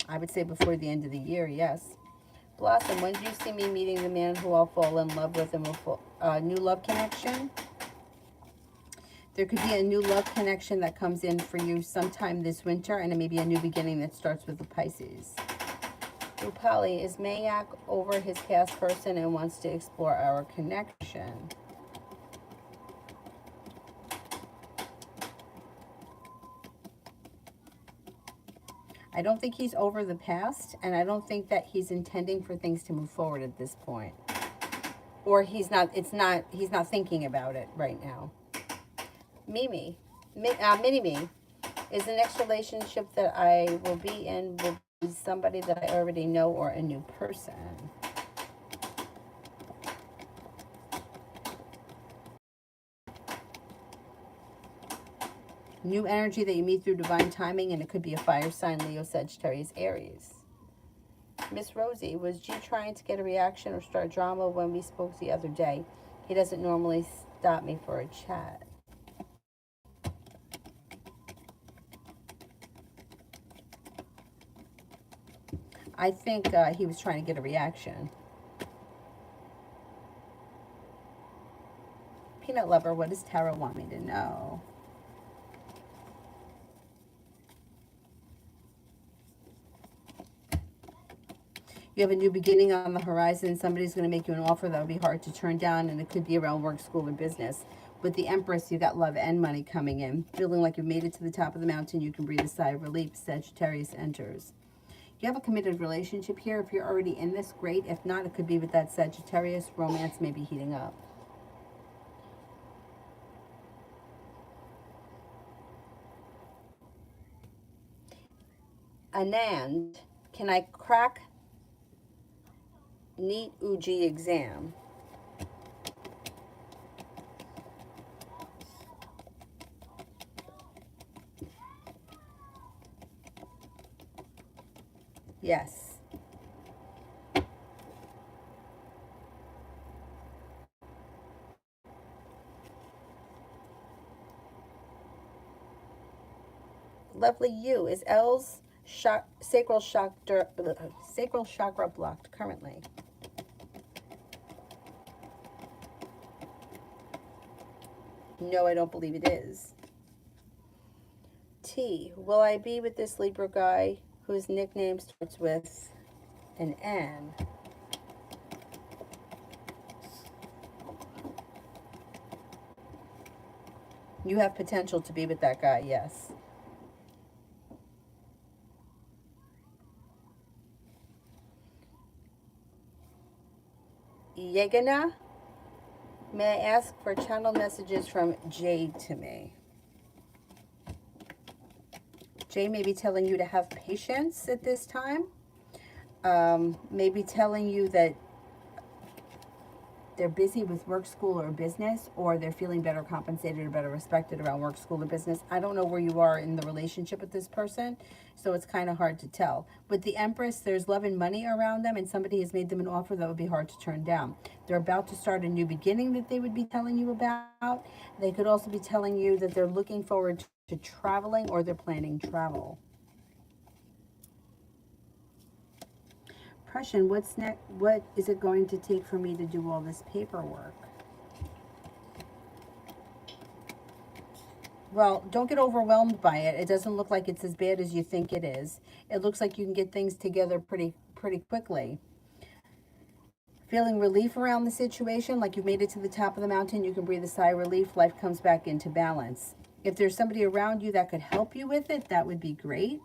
I would say before the end of the year, yes. Blossom, when do you see me meeting the man who I'll fall in love with and will new love connection? There could be a new love connection that comes in for you sometime this winter, and it may be a new beginning that starts with the Pisces. Rupali, is Mayak over his past person and wants to explore our connection? I don't think he's over the past, and I don't think that he's intending for things to move forward at this point. Or he's not thinking about it right now. Mini-Me, is the next relationship that I will be in will be somebody that I already know or a new person? New energy that you meet through divine timing, and it could be a fire sign, Leo, Sagittarius, Aries. Miss Rosie, was G trying to get a reaction or start drama when we spoke the other day? He doesn't normally stop me for a chat. I think he was trying to get a reaction. Peanut Lover, what does Tarot want me to know? You have a new beginning on the horizon. Somebody's going to make you an offer that will be hard to turn down, and it could be around work, school, or business. With the Empress, you got love and money coming in. Feeling like you've made it to the top of the mountain, you can breathe a sigh of relief. Sagittarius enters. You have a committed relationship here. If you're already in this, great. If not, it could be with that Sagittarius. Romance may be heating up. Anand, can I crack NEET UG exam? Yes. Lovely you. Is L's sacral chakra blocked currently? No, I don't believe it is. T, will I be with this Libra guy whose nickname starts with an N? You have potential to be with that guy, yes. Yegana, may I ask for channel messages from Jade to me? Jade may be telling you to have patience at this time. Maybe telling you that they're busy with work, school, or business, or they're feeling better compensated or better respected around work, school, or business. I don't know where you are in the relationship with this person, so it's kind of hard to tell. With the Empress, there's love and money around them, and somebody has made them an offer that would be hard to turn down. They're about to start a new beginning that they would be telling you about. They could also be telling you that they're looking forward to traveling, or they're planning travel. Prussian, what's next? What is it going to take for me to do all this paperwork? Well, don't get overwhelmed by it. It doesn't look like it's as bad as you think it is. It looks like you can get things together pretty quickly. Feeling relief around the situation, like you've made it to the top of the mountain, you can breathe a sigh of relief, life comes back into balance. If there's somebody around you that could help you with it, that would be great.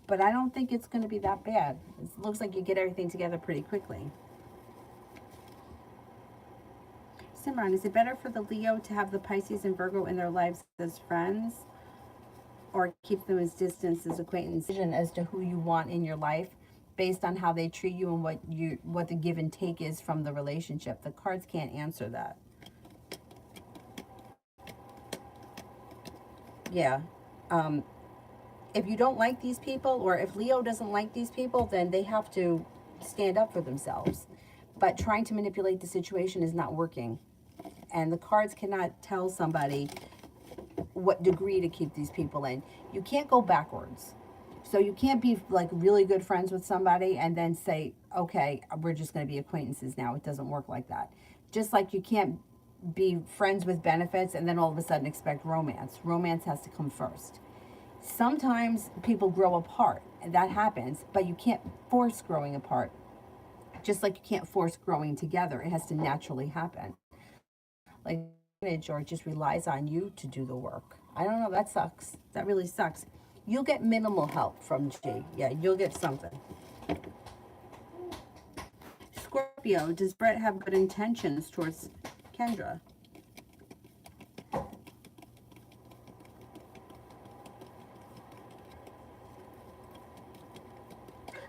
But I don't think it's going to be that bad. It looks like you get everything together pretty quickly. Simran, is it better for the Leo to have the Pisces and Virgo in their lives as friends, or keep them as distance as acquaintances? As to who you want in your life based on how they treat you and what the give and take is from the relationship. The cards can't answer that. Yeah. If you don't like these people, or if Leo doesn't like these people, then they have to stand up for themselves. But trying to manipulate the situation is not working. And the cards cannot tell somebody what degree to keep these people in. You can't go backwards. So you can't be like really good friends with somebody and then say, okay, we're just going to be acquaintances now. It doesn't work like that. Just like you can't be friends with benefits and then all of a sudden expect romance. Romance has to come first. Sometimes people grow apart, and that happens, but you can't force growing apart. Just like you can't force growing together. It has to naturally happen. Like, or it just relies on you to do the work. I don't know, that sucks. That really sucks. You'll get minimal help from G. Yeah, you'll get something. Scorpio, does Brett have good intentions towards Kendra?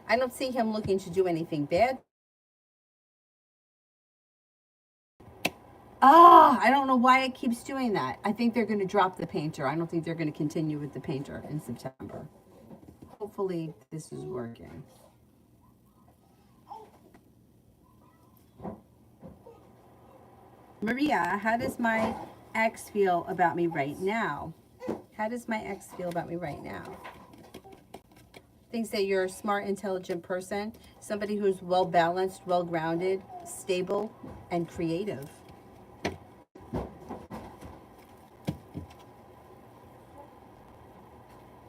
I don't see him looking to do anything bad. I don't know why it keeps doing that. I think they're going to drop the painter. I don't think they're going to continue with the painter in September. Hopefully this is working. Maria, how does my ex feel about me right now? How does my ex feel about me right now? Thinks that you're a smart, intelligent person, somebody who's well balanced, well grounded, stable, and creative.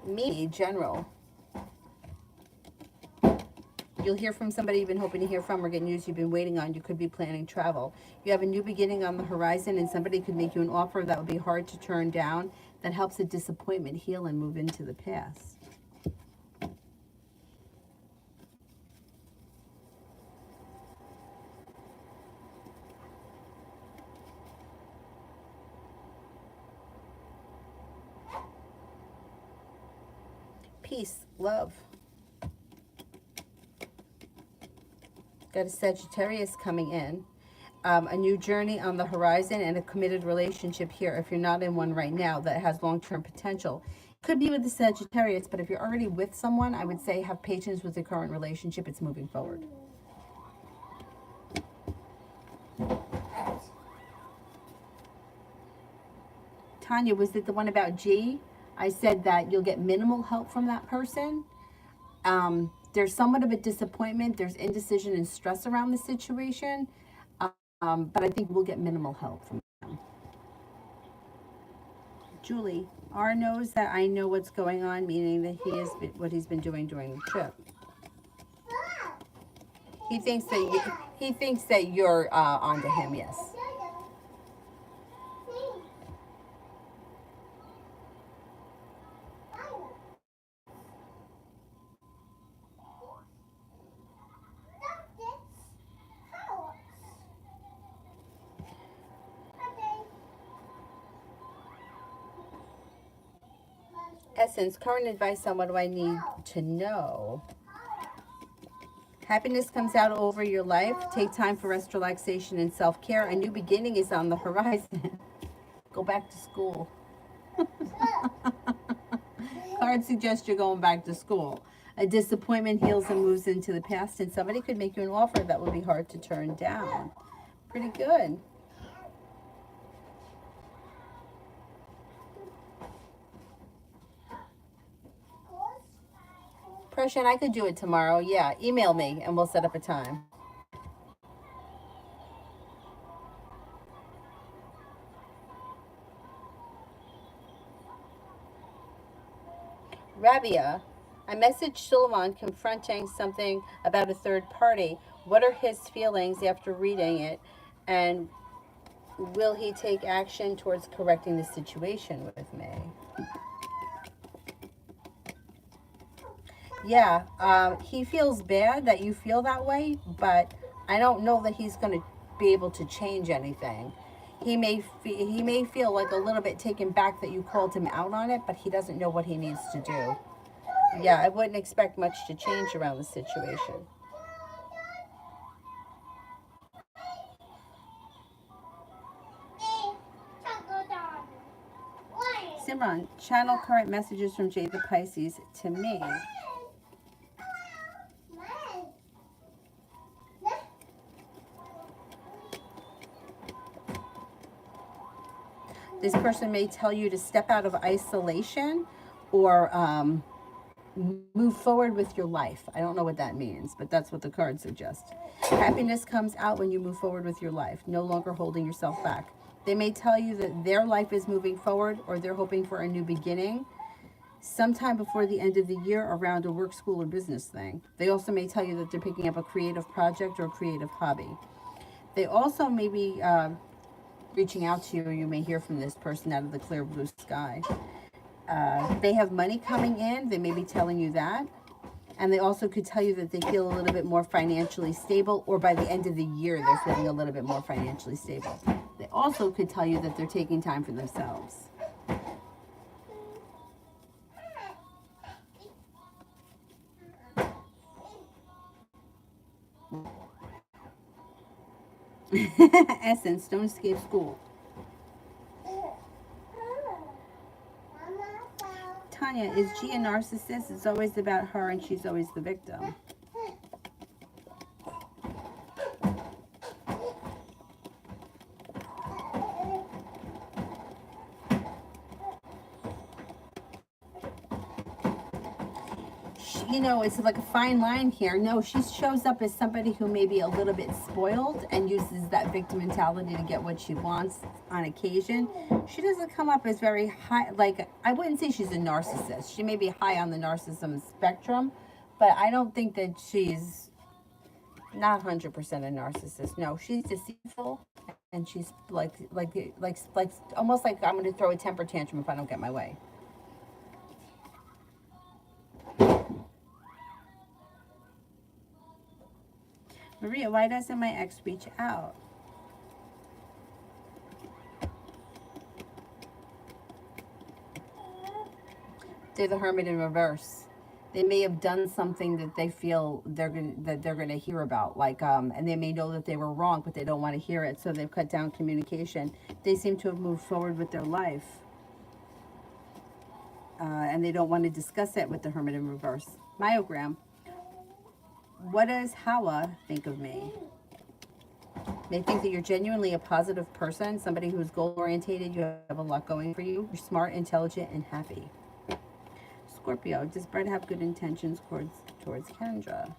Me, general. You'll hear from somebody you've been hoping to hear from, or get news you've been waiting on. You could be planning travel. You have a new beginning on the horizon, and somebody could make you an offer that would be hard to turn down, that helps a disappointment heal and move into the past. peace, love. Got a Sagittarius coming in. A new journey on the horizon and a committed relationship here if you're not in one right now that has long-term potential. Could be with the Sagittarius, but if you're already with someone, I would say have patience with the current relationship. It's moving forward. Tanya, was it the one about G? I said that you'll get minimal help from that person. There's somewhat of a disappointment. There's indecision and stress around the situation. But I think we'll get minimal help from them. Julie, R knows that I know what's going on, meaning that what he's been doing during the trip. He thinks that you're onto him. Yes. Essence, current advice on what do I need to know? Happiness comes out over your life. Take time for rest, relaxation, and self-care. A new beginning is on the horizon. Go back to school. Card suggests you're going back to school. A disappointment heals and moves into the past, and somebody could make you an offer that would be hard to turn down. Pretty good. Prushan, I could do it tomorrow. Yeah, email me and we'll set up a time. Rabia, I messaged Suleiman confronting something about a third party. What are his feelings after reading it? And will he take action towards correcting the situation with me? Yeah, he feels bad that you feel that way, but I don't know that he's going to be able to change anything. He may feel like a little bit taken back that you called him out on it, but he doesn't know what he needs to do. Yeah, I wouldn't expect much to change around the situation. Simran, channel current messages from Jade the Pisces to me. This person may tell you to step out of isolation or move forward with your life. I don't know what that means, but that's what the card suggests. Happiness comes out when you move forward with your life, no longer holding yourself back. They may tell you that their life is moving forward or they're hoping for a new beginning sometime before the end of the year around a work, school, or business thing. They also may tell you that they're picking up a creative project or a creative hobby. They also may be reaching out to you, or you may hear from this person out of the clear blue sky. They have money coming in. They may be telling you that. And they also could tell you that they feel a little bit more financially stable, or by the end of the year, they're feeling a little bit more financially stable. They also could tell you that they're taking time for themselves. Essence, don't escape school. Tanya, is G a narcissist? It's always about her and she's always the victim. You know, it's like a fine line here. No, she shows up as somebody who may be a little bit spoiled and uses that victim mentality to get what she wants on occasion. She doesn't come up as very high, like, I wouldn't say she's a narcissist. She may be high on the narcissism spectrum, but I don't think that she's not 100% a narcissist. No, she's deceitful, and she's like almost like I'm going to throw a temper tantrum if I don't get my way. Maria, why doesn't my ex reach out? They're the Hermit in reverse. They may have done something that they feel they're gonna hear about, like and they may know that they were wrong, but they don't want to hear it, so they've cut down communication. They seem to have moved forward with their life, and they don't want to discuss it with the Hermit in reverse. Myogram. What does Hawa think of me? They think that you're genuinely a positive person, somebody who's goal orientated. You have a lot going for you. You're smart, intelligent, and happy. Scorpio, does Brett have good intentions towards Kendra?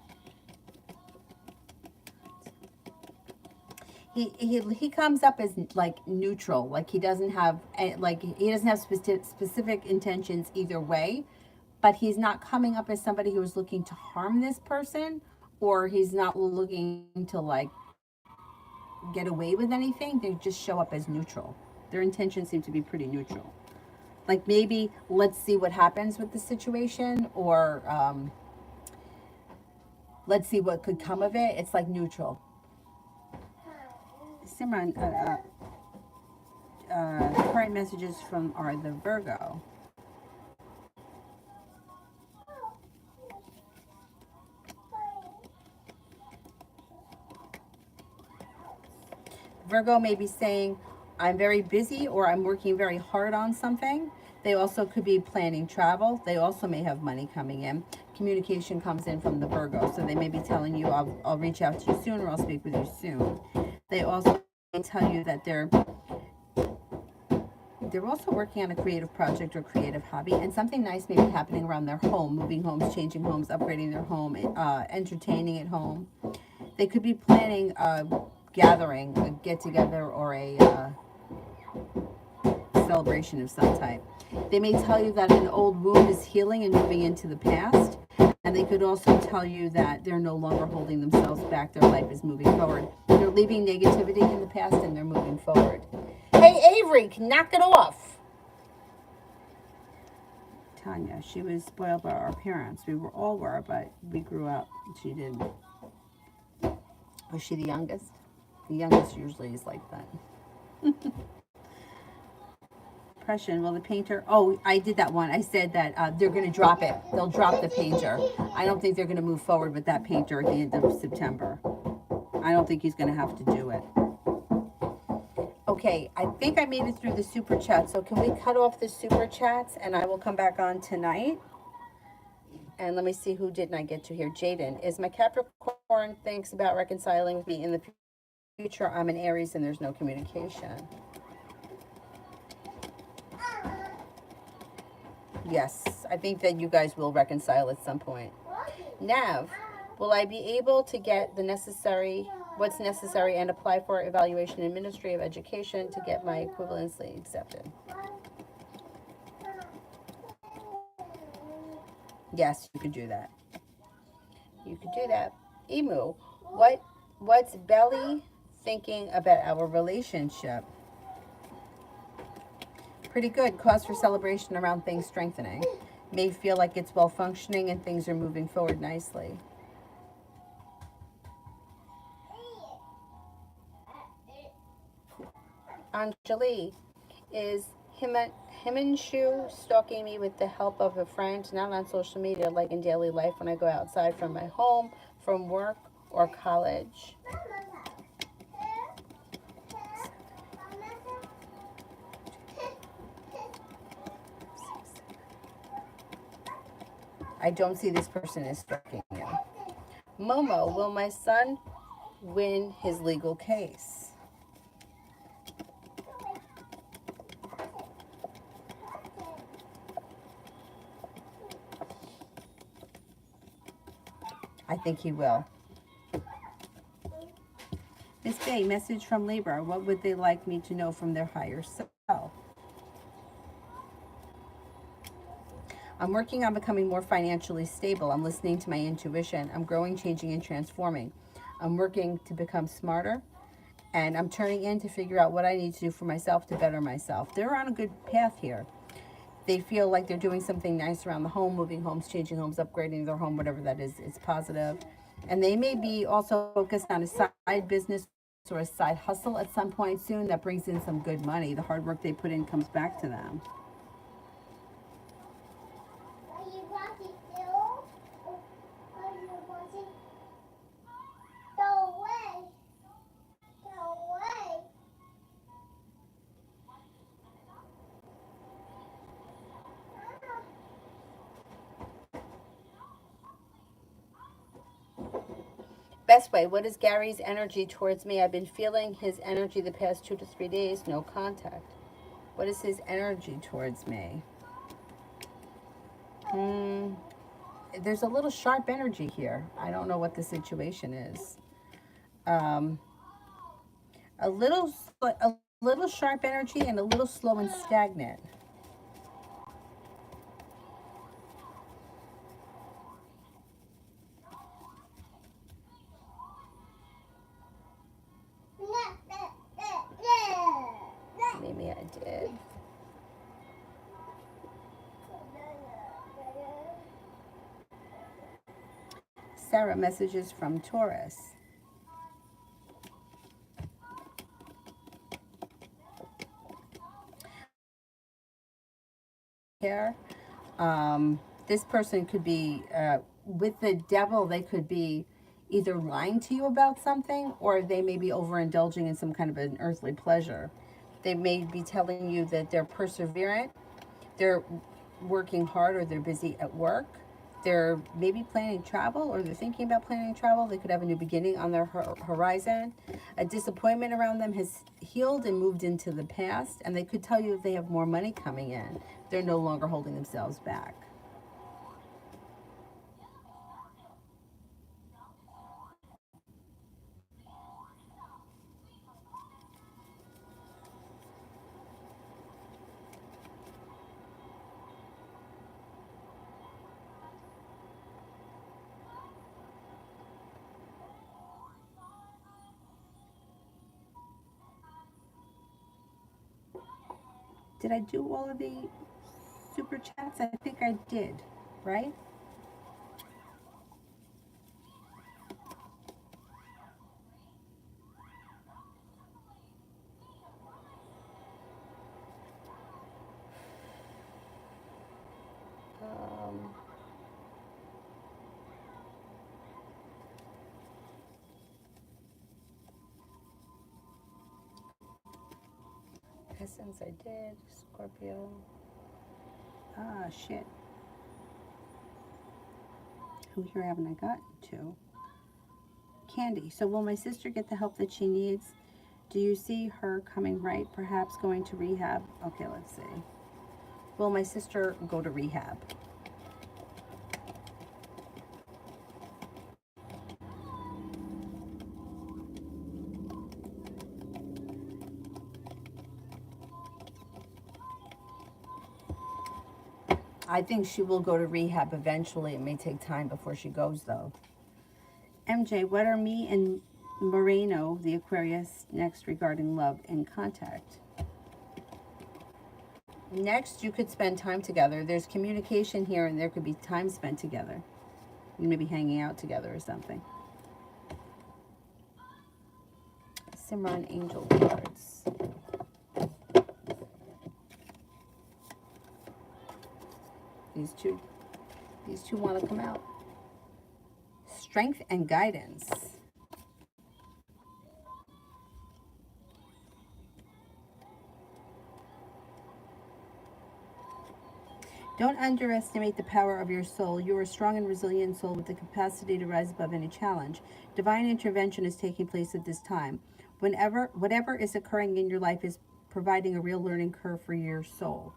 He comes up as like neutral, like he doesn't have specific intentions either way, but he's not coming up as somebody who is looking to harm this person, or he's not looking to like get away with anything. They just show up as neutral. Their intentions seem to be pretty neutral. Like maybe let's see what happens with the situation, or let's see what could come of it. It's like neutral. Simran, current messages from are the Virgo. Virgo may be saying, I'm very busy, or I'm working very hard on something. They also could be planning travel. They also may have money coming in. Communication comes in from the Virgo, so they may be telling you, I'll reach out to you soon, or I'll speak with you soon. They also tell you that they're also working on a creative project or creative hobby, and something nice may be happening around their home, moving homes, changing homes, upgrading their home, entertaining at home. They could be planning a gathering, a get together, or a celebration of some type. They may tell you that an old wound is healing and moving into the past, and they could also tell you that they're no longer holding themselves back. Their life is moving forward. They're leaving negativity in the past and they're moving forward. Hey, Avery, knock it off. Tanya, she was spoiled by our parents. We all were, but we grew up. She didn't. Was she the youngest? The youngest usually is like that. Depression. Well, the painter. Oh, I did that one. I said that they're going to drop it. They'll drop the painter. I don't think they're going to move forward with that painter at the end of September. I don't think he's going to have to do it. Okay, I think I made it through the super chat. So can we cut off the super chats and I will come back on tonight? And let me see, who didn't I get to here? Jaden. Is my Capricorn thinks about reconciling with me in the future? I'm an Aries and there's no communication. Yes, I think that you guys will reconcile at some point. Nav, will I be able to get what's necessary and apply for evaluation in Ministry of Education to get my equivalency accepted? Yes, you could do that. You could do that. Emu, what's Belly thinking about our relationship? Pretty good. Cause for celebration around things strengthening. May feel like it's well functioning and things are moving forward nicely. Anjali, is Himanshu stalking me with the help of a friend, not on social media, like in daily life when I go outside from my home, from work, or college? I don't see this person as stalking you. Momo, will my son win his legal case? I think he will. Miss Bay, message from Libra. What would they like me to know from their higher self? I'm working on becoming more financially stable. I'm listening to my intuition. I'm growing, changing, and transforming. I'm working to become smarter, and I'm turning in to figure out what I need to do for myself to better myself. They're on a good path here. They feel like they're doing something nice around the home, moving homes, changing homes, upgrading their home, whatever that is. It's positive. And they may be also focused on a side business or a side hustle at some point soon that brings in some good money. The hard work they put in comes back to them. Best way, what is Gary's energy towards me? I've been feeling his energy the past 2 to 3 days, no contact. What is his energy towards me? There's a little sharp energy here. I don't know what the situation is. Um, a little sharp energy and a little slow and stagnant. Maybe I did. Sarah, messages from Taurus. Here, this person could be with the devil. They could be either lying to you about something, or they may be overindulging in some kind of an earthly pleasure. They may be telling you that they're perseverant, they're working hard, or they're busy at work. They're maybe planning travel, or they're thinking about planning travel. They could have a new beginning on their horizon. A disappointment around them has healed and moved into the past, and they could tell you if they have more money coming in. They're no longer holding themselves back. Did I do all of the super chats? I think I did, right? Um, Essence, I did. Scorpio. Ah, shit. Who here haven't I gotten to? Candy. So will my sister get the help that she needs? Do you see her coming right? Perhaps going to rehab? Okay, let's see. Will my sister go to rehab? I think she will go to rehab eventually. It may take time before she goes, though. MJ, what are me and Moreno, the Aquarius, next regarding love and contact? Next, you could spend time together. There's communication here, and there could be time spent together. Maybe hanging out together or something. Simran Angel cards. These two want to come out. Strength and guidance. Don't underestimate the power of your soul. You are a strong and resilient soul with the capacity to rise above any challenge. Divine intervention is taking place at this time. Whatever is occurring in your life is providing a real learning curve for your soul.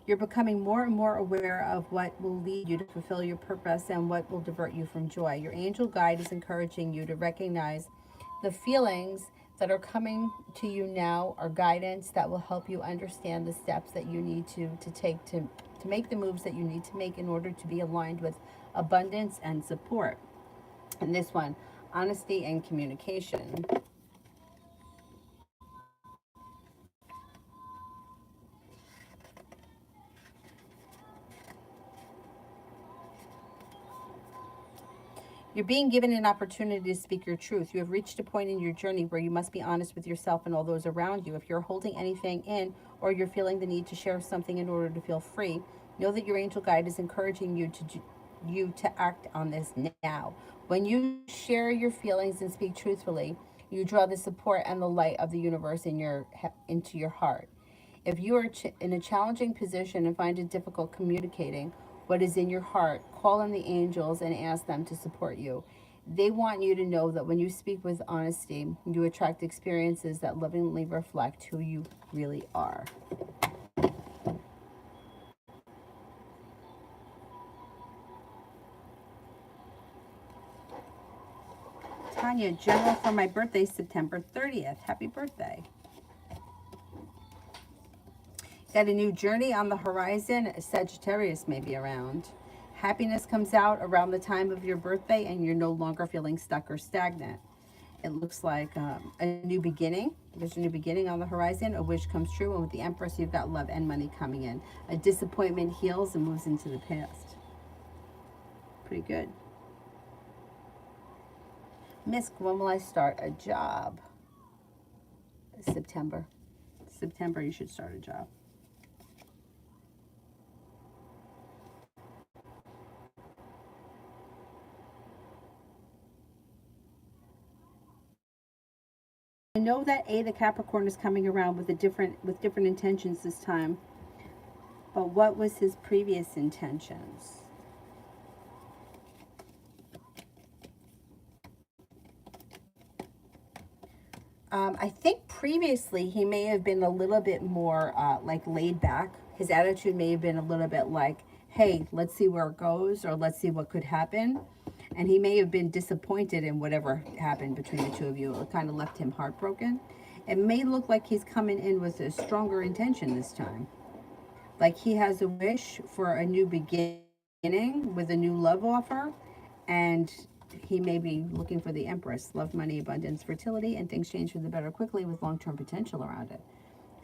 You're becoming more and more aware of what will lead you to fulfill your purpose and what will divert you from joy. Your angel guide is encouraging you to recognize the feelings that are coming to you now are guidance that will help you understand the steps that you need to take to make the moves that you need to make in order to be aligned with abundance and support. And this one, honesty and communication. You're being given an opportunity to speak your truth. You have reached a point in your journey where you must be honest with yourself and all those around you. If you're holding anything in or you're feeling the need to share something in order to feel free, know that your angel guide is encouraging you to act on this now. When you share your feelings and speak truthfully, you draw the support and the light of the universe into your heart. If you are in a challenging position and find it difficult communicating what is in your heart, call on the angels and ask them to support you. They want you to know that when you speak with honesty, you attract experiences that lovingly reflect who you really are. Tanya, general for my birthday, September 30th. Happy birthday. Got a new journey on the horizon. Sagittarius may be around. Happiness comes out around the time of your birthday and you're no longer feeling stuck or stagnant. It looks like a new beginning. There's a new beginning on the horizon. A wish comes true. And with the Empress, you've got love and money coming in. A disappointment heals and moves into the past. Pretty good. Misk, when will I start a job? September. September, you should start a job. I know that the Capricorn is coming around with different intentions this time. But what was his previous intentions? I think previously he may have been a little bit more like laid back. His attitude may have been a little bit like, hey, let's see where it goes, or let's see what could happen. And he may have been disappointed in whatever happened between the two of you. It kind of left him heartbroken. It may look like he's coming in with a stronger intention this time. Like he has a wish for a new beginning with a new love offer, and he may be looking for the Empress. Love, money, abundance, fertility, and things change for the better quickly with long-term potential around it.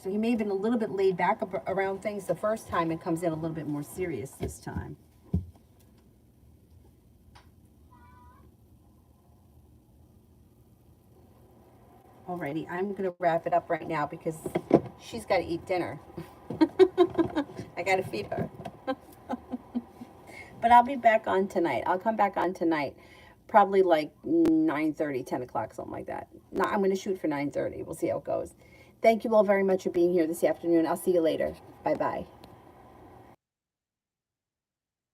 So he may have been a little bit laid back around things the first time and comes in a little bit more serious this time. Alrighty, I'm going to wrap it up right now because she's got to eat dinner. I got to feed her. But I'll be back on tonight. I'll come back on tonight. Probably like 9:30, 10 o'clock, something like that. No, I'm going to shoot for 9:30. We'll see how it goes. Thank you all very much for being here this afternoon. I'll see you later. Bye-bye.